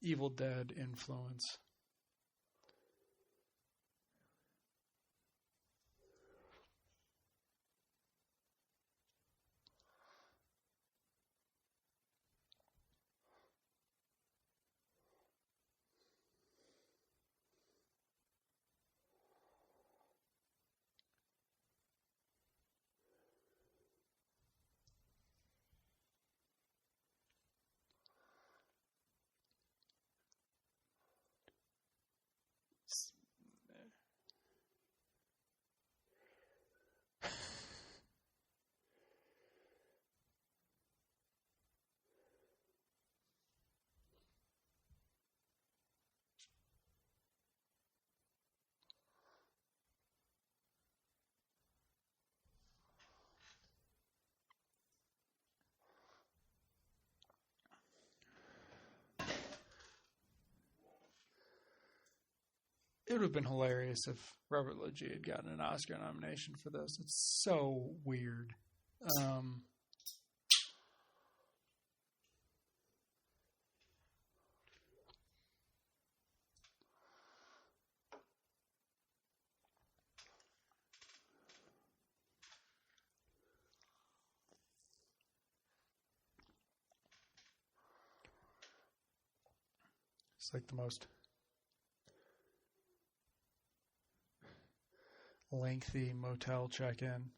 Evil Dead influence. It would have been hilarious if Robert Legge had gotten an Oscar nomination for this. It's so weird. It's like the most lengthy motel check-in.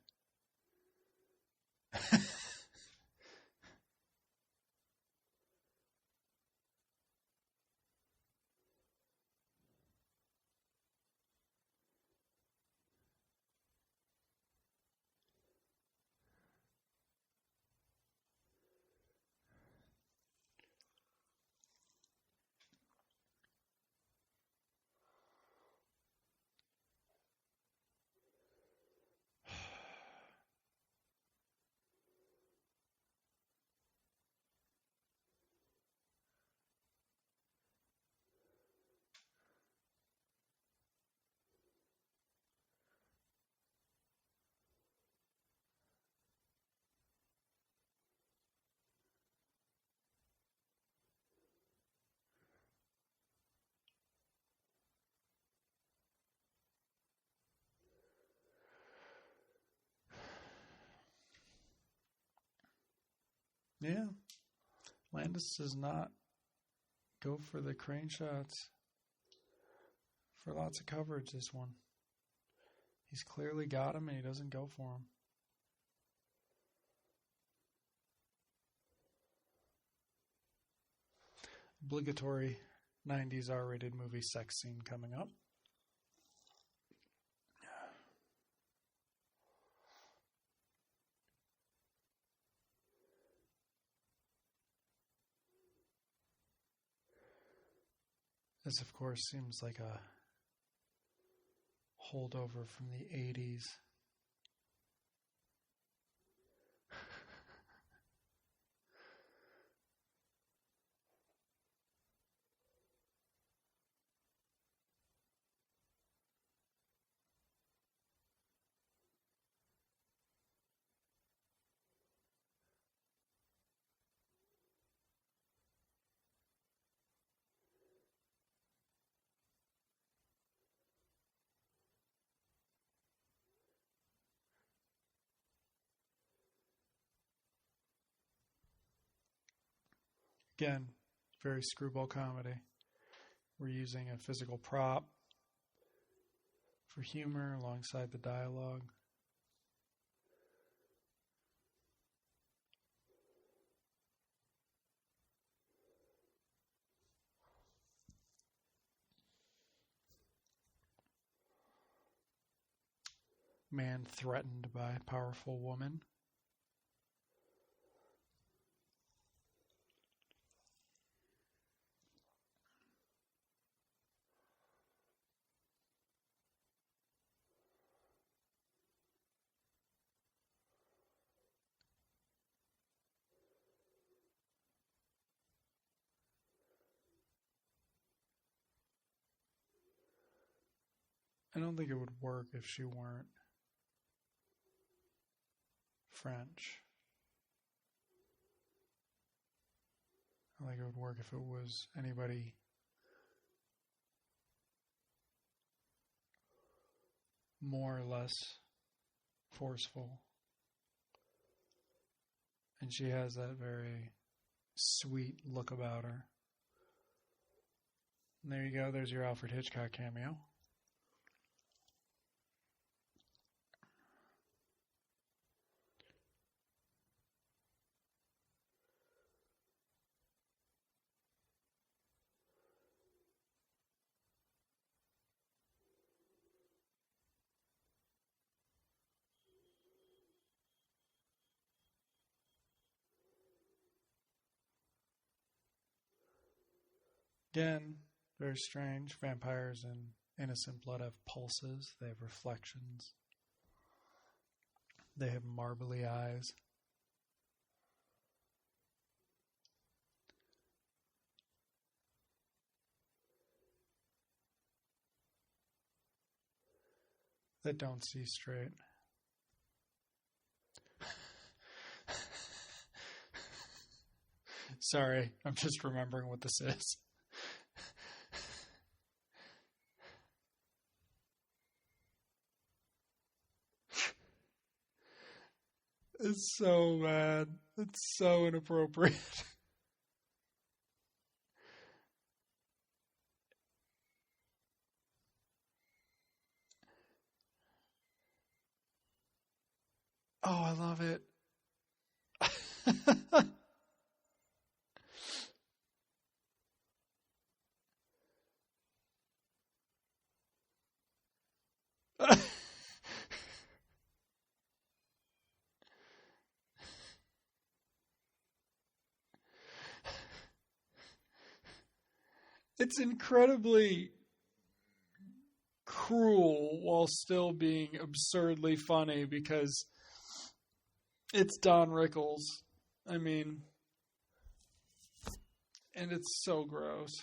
Yeah. Landis does not go for the crane shots for lots of coverage this one. He's clearly got him and he doesn't go for him. Obligatory 90s R-rated movie sex scene coming up. This, of course, seems like a holdover from the 80s. Again, very screwball comedy. We're using a physical prop for humor alongside the dialogue. Man threatened by powerful woman. I don't think it would work if she weren't French. I think it would work if it was anybody more or less forceful. And she has that very sweet look about her. And there you go. There's your Alfred Hitchcock cameo. Again, very strange. Vampires and innocent blood have pulses. They have reflections. They have marbly eyes. That don't see straight. Sorry, I'm just remembering what this is. It's so bad. It's so inappropriate. Oh, I love it. It's incredibly cruel while still being absurdly funny because it's Don Rickles. I mean, and it's so gross.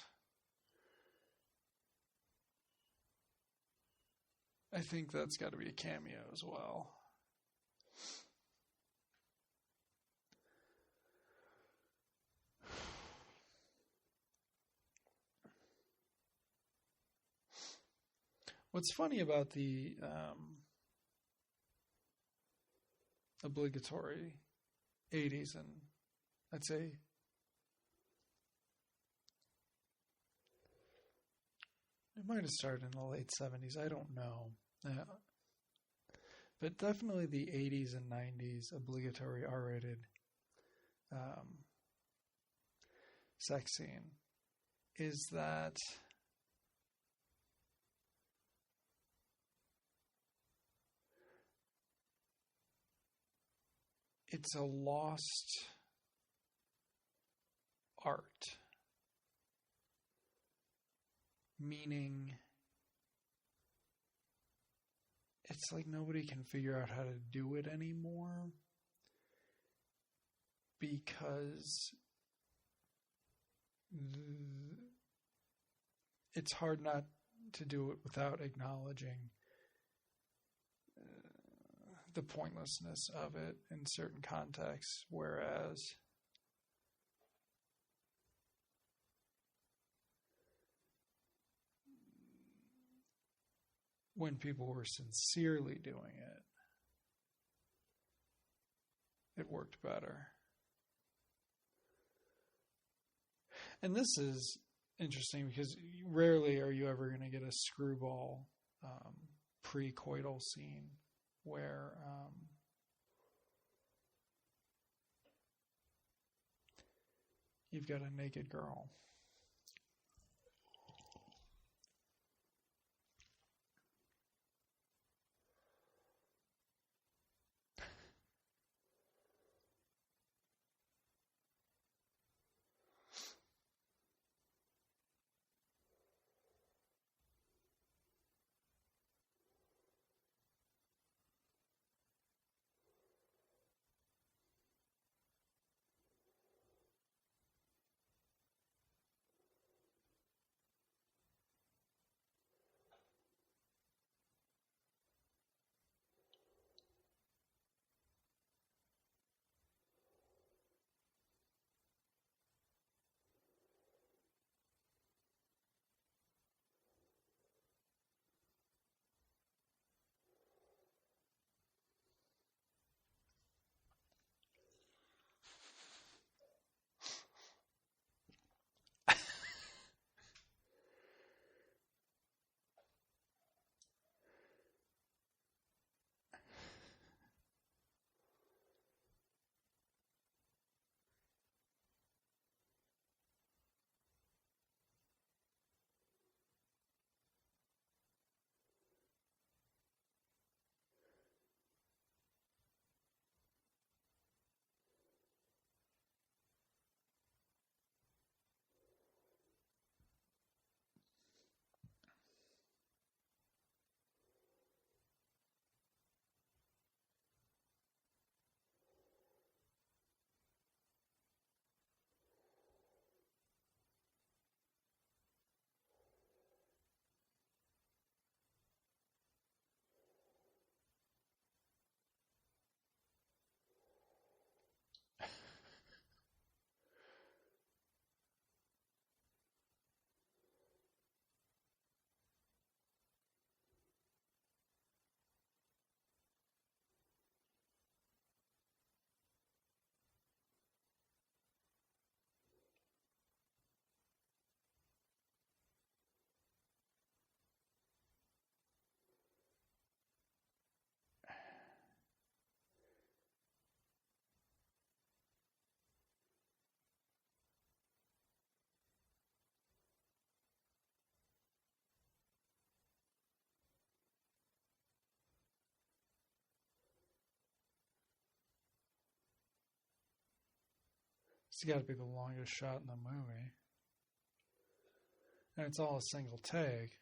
I think that's got to be a cameo as well. What's funny about the obligatory 80s and I'd say it might have started in the late 70s. I don't know. But definitely the 80s and 90s obligatory R-rated sex scene is that it's a lost art. Meaning, it's like nobody can figure out how to do it anymore because it's hard not to do it without acknowledging the pointlessness of it in certain contexts, whereas when people were sincerely doing it, it worked better. And this is interesting because rarely are you ever going to get a screwball pre-coital scene where you've got a naked girl. It's got to be the longest shot in the movie. And it's all a single take.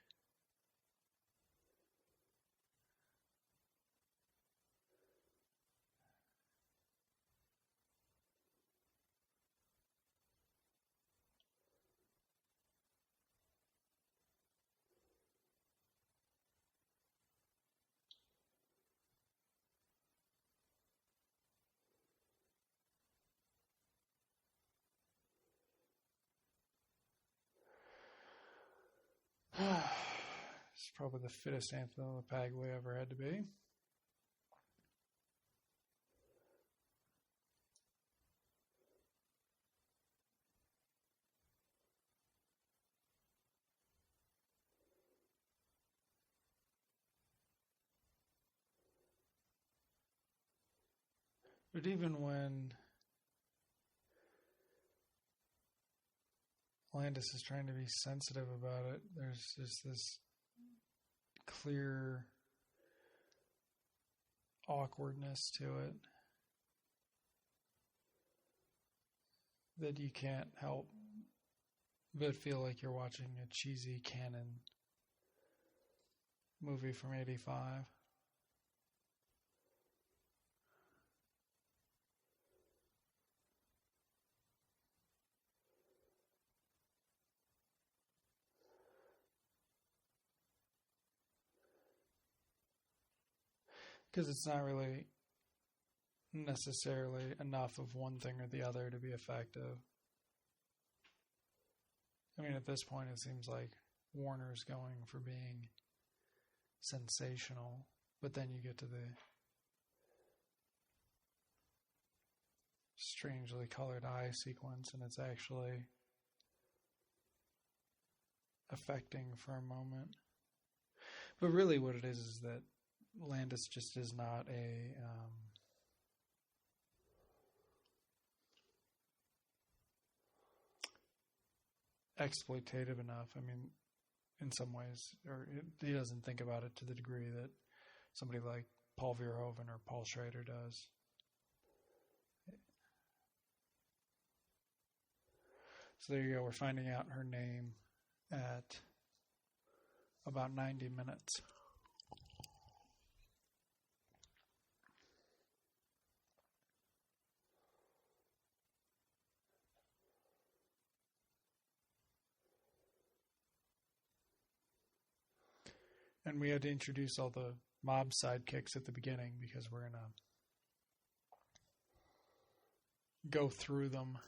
It's probably the fittest Anthony LaPaglia ever had to be. But even when Landis is trying to be sensitive about it, there's just this clear awkwardness to it that you can't help but feel like you're watching a cheesy canon movie from '85. Because it's not really necessarily enough of one thing or the other to be effective. I mean, at this point, it seems like Warner's going for being sensational, but then you get to the strangely colored eye sequence, and it's actually affecting for a moment. But really what it is that Landis just is not a exploitative enough. I mean, in some ways, he doesn't think about it to the degree that somebody like Paul Verhoeven or Paul Schrader does. So there you go. We're finding out her name at about 90 minutes. And we had to introduce all the mob sidekicks at the beginning because we're going to go through them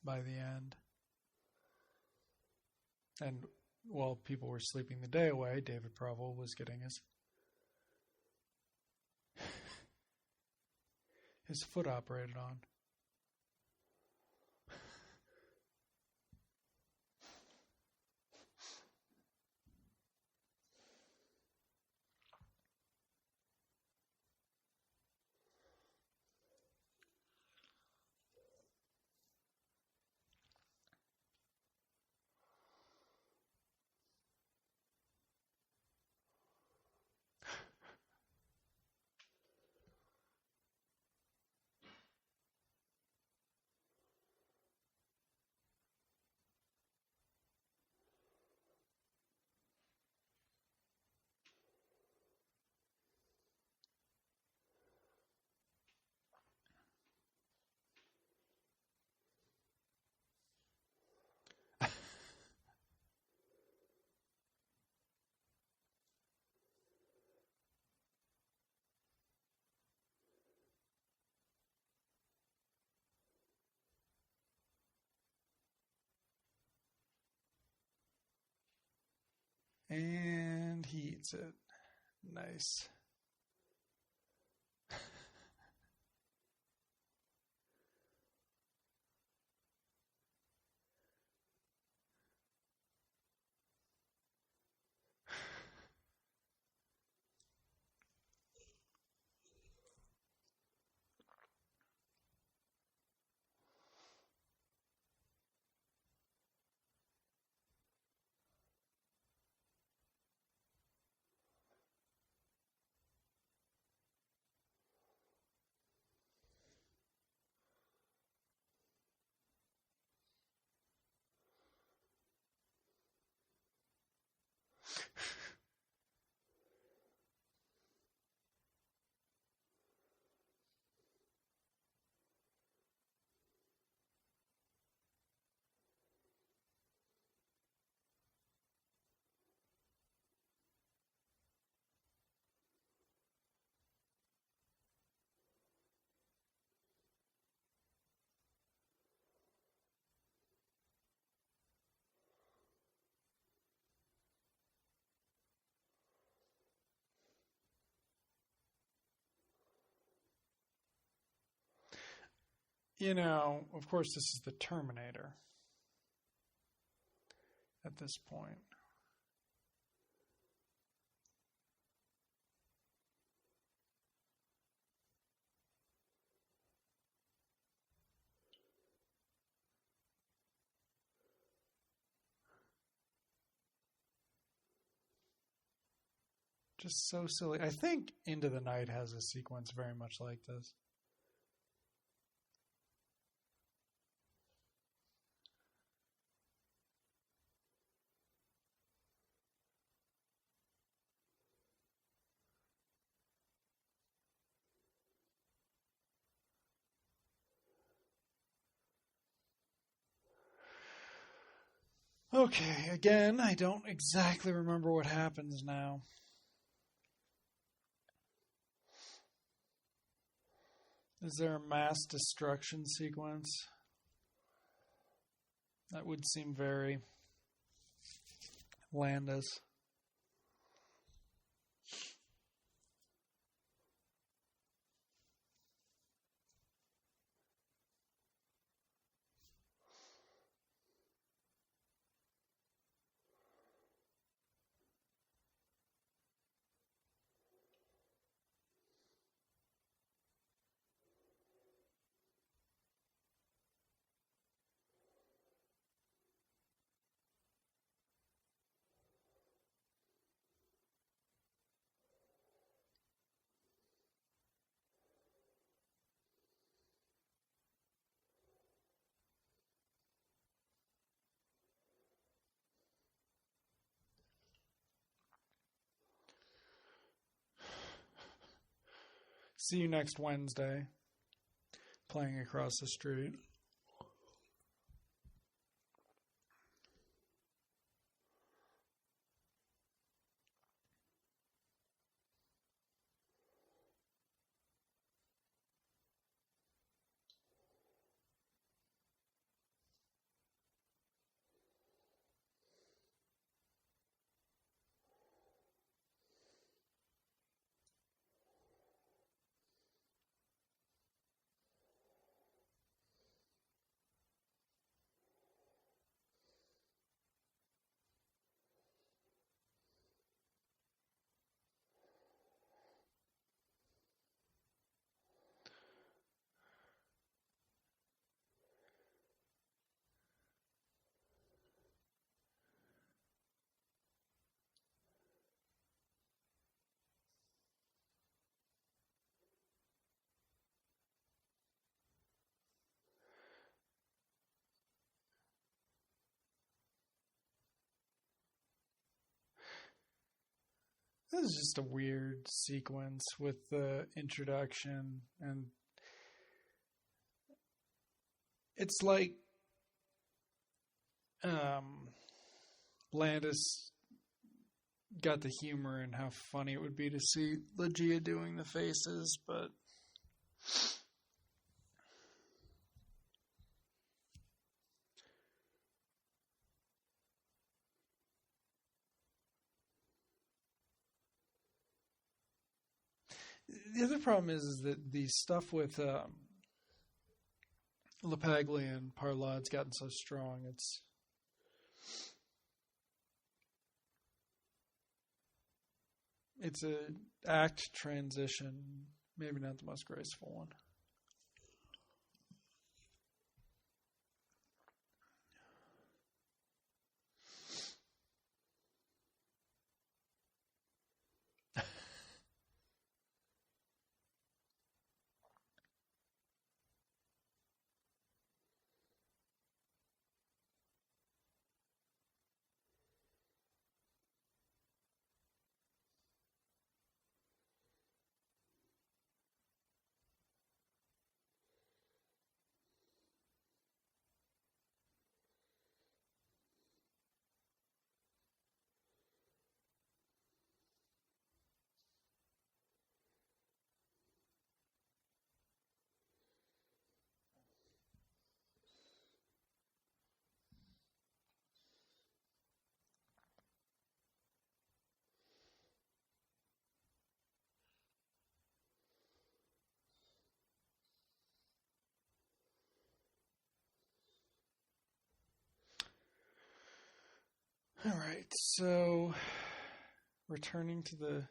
by the end. And while people were sleeping the day away, David Provel was getting his foot operated on. And he eats it. Nice. of course, this is the Terminator at this point. Just so silly. I think Into the Night has a sequence very much like this. Okay, again, I don't exactly remember what happens now. Is there a mass destruction sequence? That would seem very Landis. See you next Wednesday, playing across the street. This is just a weird sequence with the introduction, and it's like Landis got the humor and how funny it would be to see Legia doing the faces, but the other problem is that the stuff with LaPaglia and Parlad's gotten so strong. It's a act transition, maybe not the most graceful one. All right, so returning to the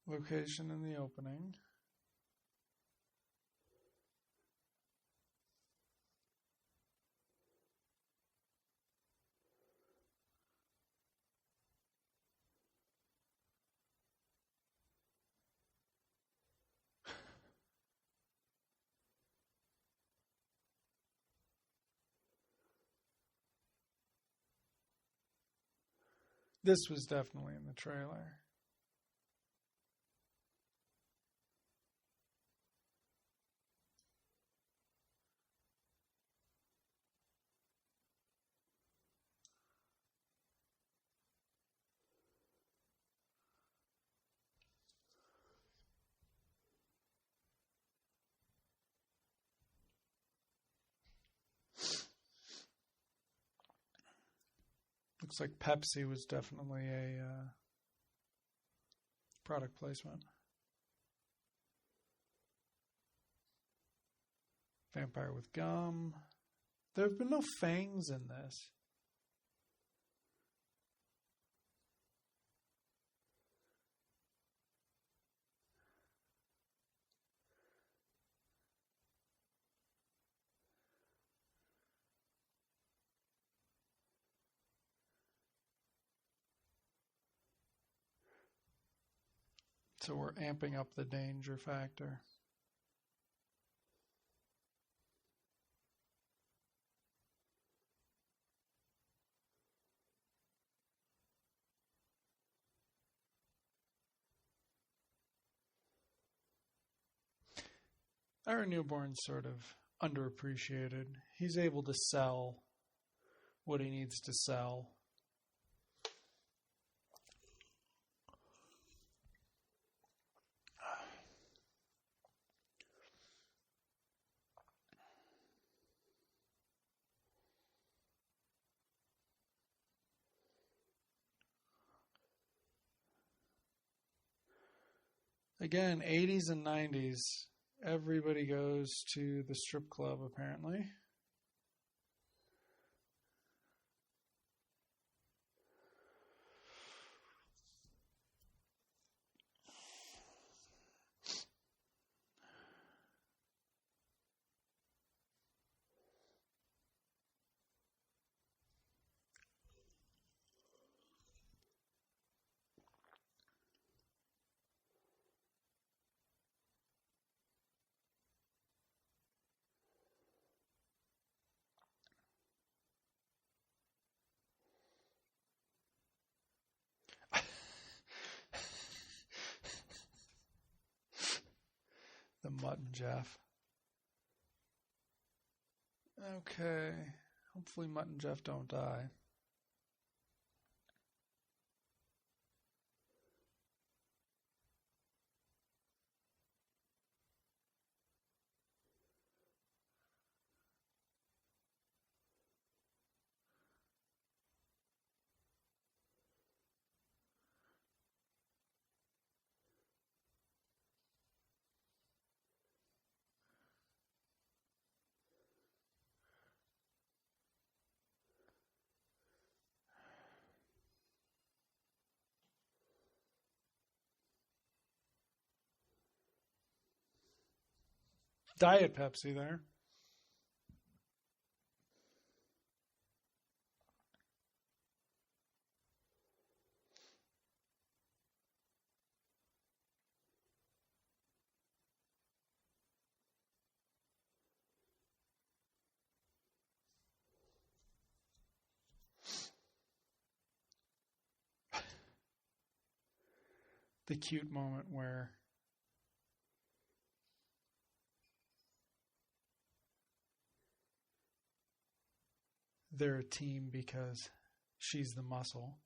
location in the opening. This was definitely in the trailer. Looks like Pepsi was definitely a product placement. Vampire with gum. There have been no fangs in this. So we're amping up the danger factor. Our newborn's sort of underappreciated. He's able to sell what he needs to sell. Again, 80s and 90s, everybody goes to the strip club, apparently. The Mutt and Jeff. Okay. Hopefully Mutt and Jeff don't die. Diet Pepsi there. The cute moment where they're a team because she's the muscle.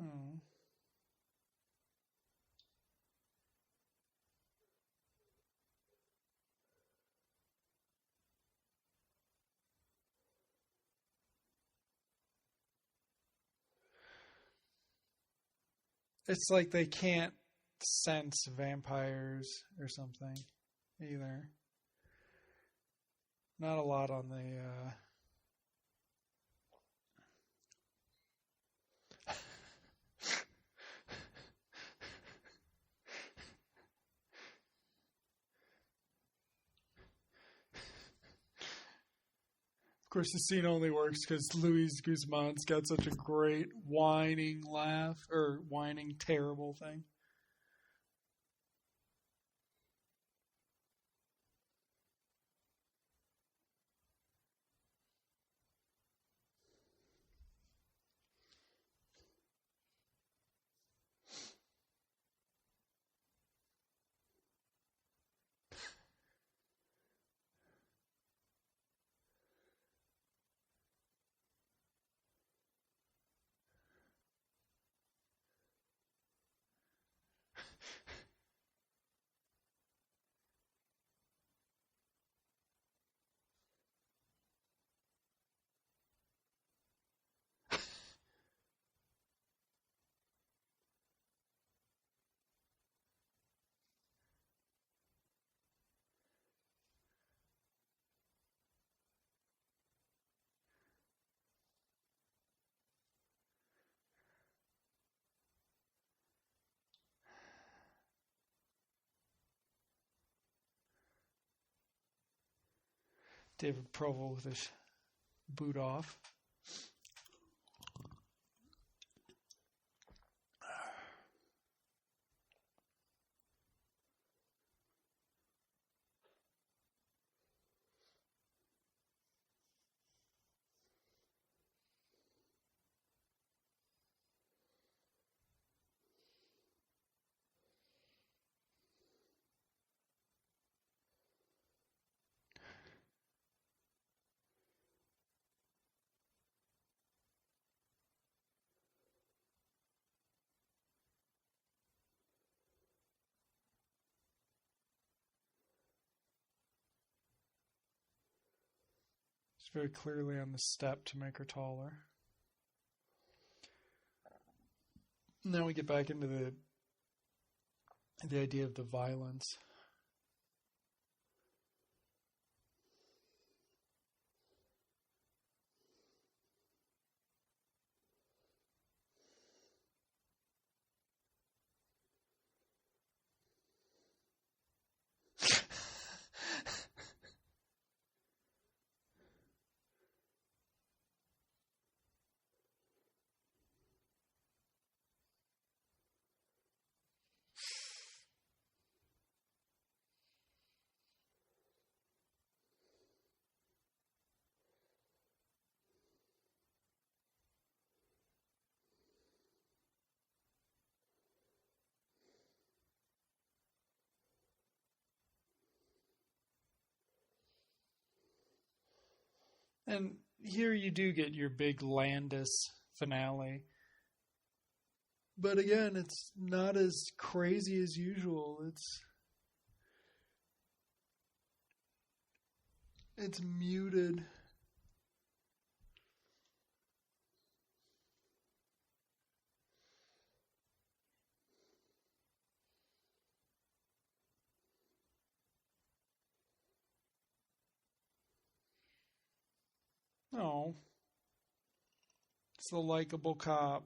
Oh. It's like they can't sense vampires or something either. Not a lot on the. Of course, the scene only works because Luis Guzman's got such a great whining laugh, or whining terrible thing. David Proval with his boot off. It's very clearly on the step to make her taller. Now we get back into the idea of the violence. And here you do get your big Landis finale. But again, it's not as crazy as usual. It's muted. No. It's the likable cop.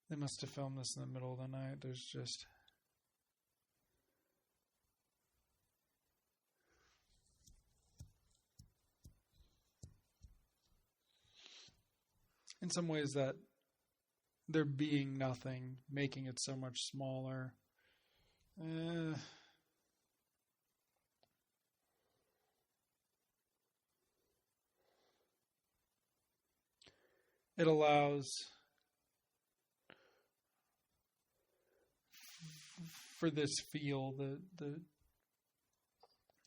They must have filmed this in the middle of the night. There's just... in some ways that there being nothing, making it so much smaller. it allows for this feel,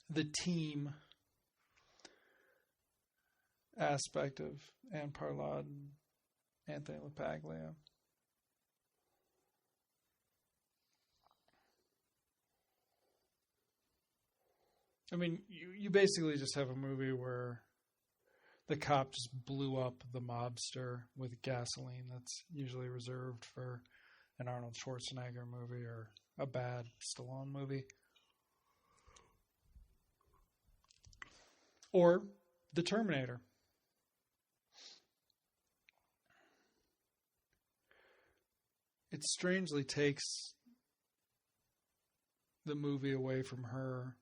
the team aspect of Anne Parlad and Anthony LaPaglia. I mean, you basically just have a movie where the cop just blew up the mobster with gasoline that's usually reserved for an Arnold Schwarzenegger movie or a bad Stallone movie. Or The Terminator. It strangely takes the movie away from her.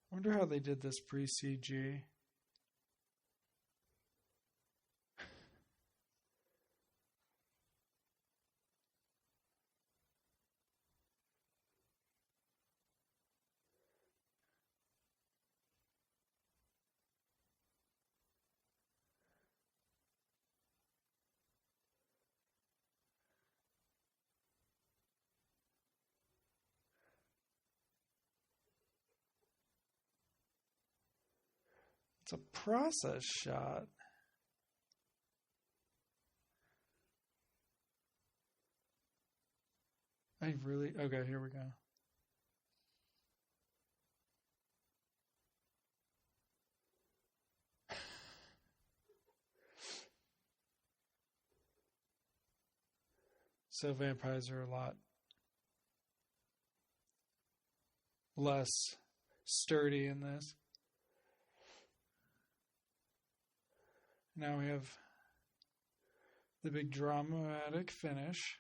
I wonder how they did this pre-CG. It's a process shot. Okay, here we go. So vampires are a lot less sturdy in this. Now we have the big dramatic finish.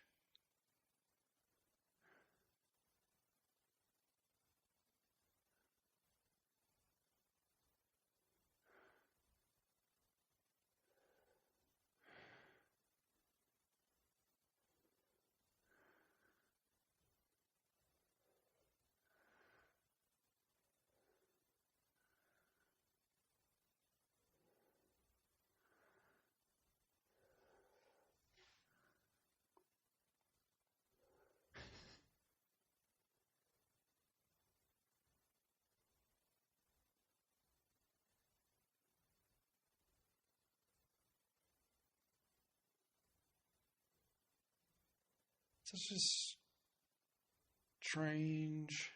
Such a strange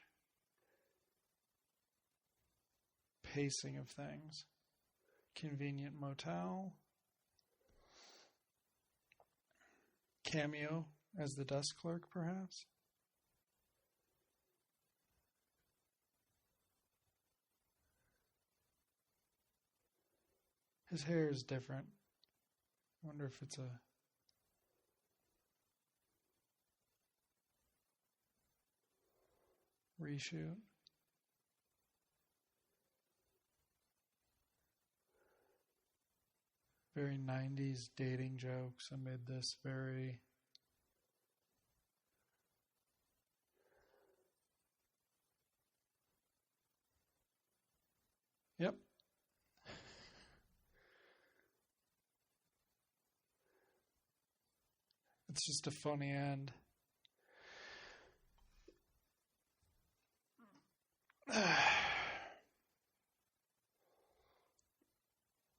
pacing of things. Convenient motel. Cameo as the desk clerk, perhaps. His hair is different. I wonder if it's a reshoot. Very 90s dating jokes amid this very Yep. It's just a funny end.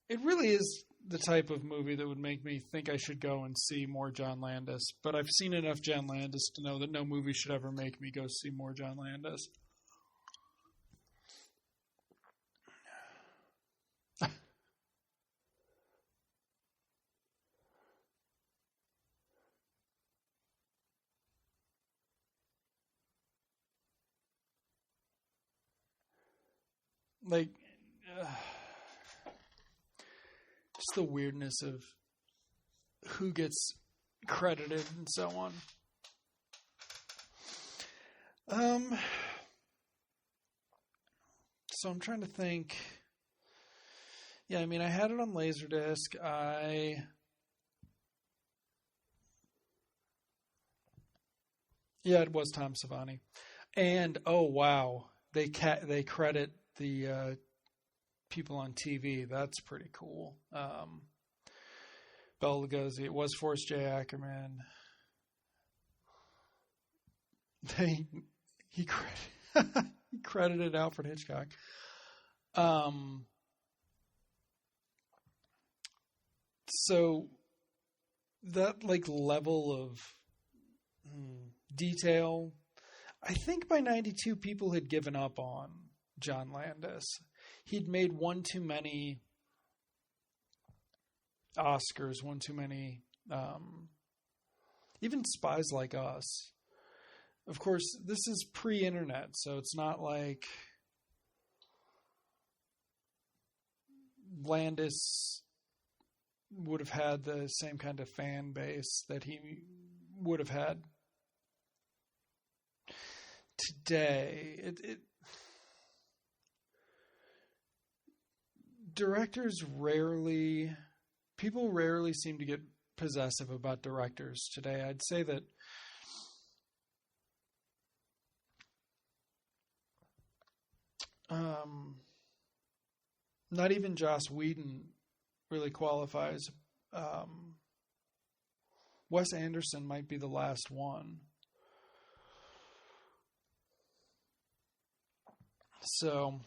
It really is the type of movie that would make me think I should go and see more John Landis. But I've seen enough John Landis to know that no movie should ever make me go see more John Landis. Like, just the weirdness of who gets credited and so on. Um, so I'm trying to think. Yeah, I mean, I had it on Laserdisc. Yeah, it was Tom Savini. And oh wow, they credit the people on TV. That's pretty cool. Bela Lugosi. It was Forrest J. Ackerman. They he he credited Alfred Hitchcock. Um, so that like level of detail, I think by '92 people had given up on John Landis. He'd made one too many Oscars, one too many, even Spies Like Us. Of course, this is pre-internet, so it's not like Landis would have had the same kind of fan base that he would have had today. Directors rarely, people rarely seem to get possessive about directors today. I'd say that not even Joss Whedon really qualifies. Wes Anderson might be the last one. So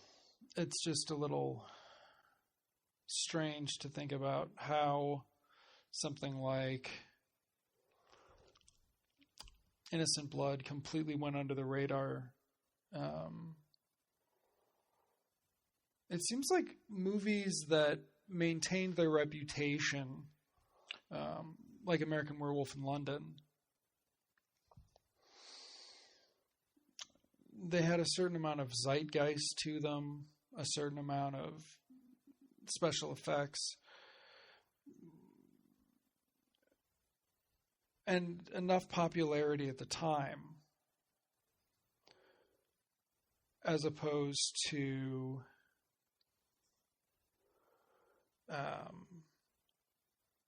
it's just a little strange to think about how something like Innocent Blood completely went under the radar. It seems like movies that maintained their reputation, like American Werewolf in London, they had a certain amount of zeitgeist to them, a certain amount of special effects, and enough popularity at the time, as opposed to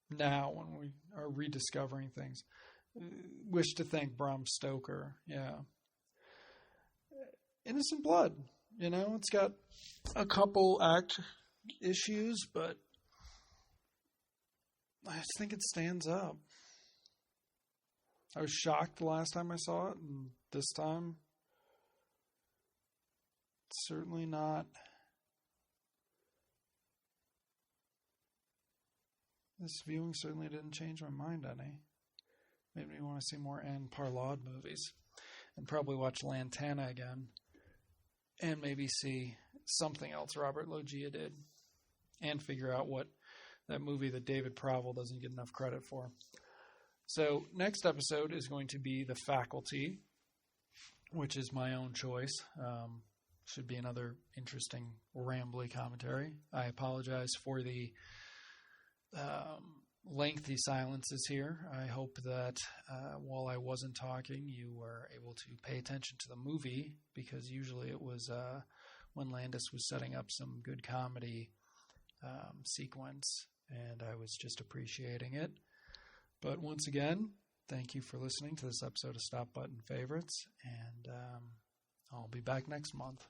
now when we are rediscovering things. Wish to thank Bram Stoker. Yeah. Innocent Blood, it's got a couple act issues, but I just think it stands up. I was shocked the last time I saw it, and this time, certainly not. This viewing certainly didn't change my mind any. Made me want to see more Anne Parlaud movies, and probably watch Lantana again, and maybe see something else Robert Loggia did, and figure out what that movie that David Provel doesn't get enough credit for. So next episode is going to be The Faculty, which is my own choice. Should be another interesting, rambly commentary. I apologize for the lengthy silences here. I hope that while I wasn't talking, you were able to pay attention to the movie, because usually it was when Landis was setting up some good comedy sequence, and I was just appreciating it. But once again, thank you for listening to this episode of Stop Button Favorites, and I'll be back next month.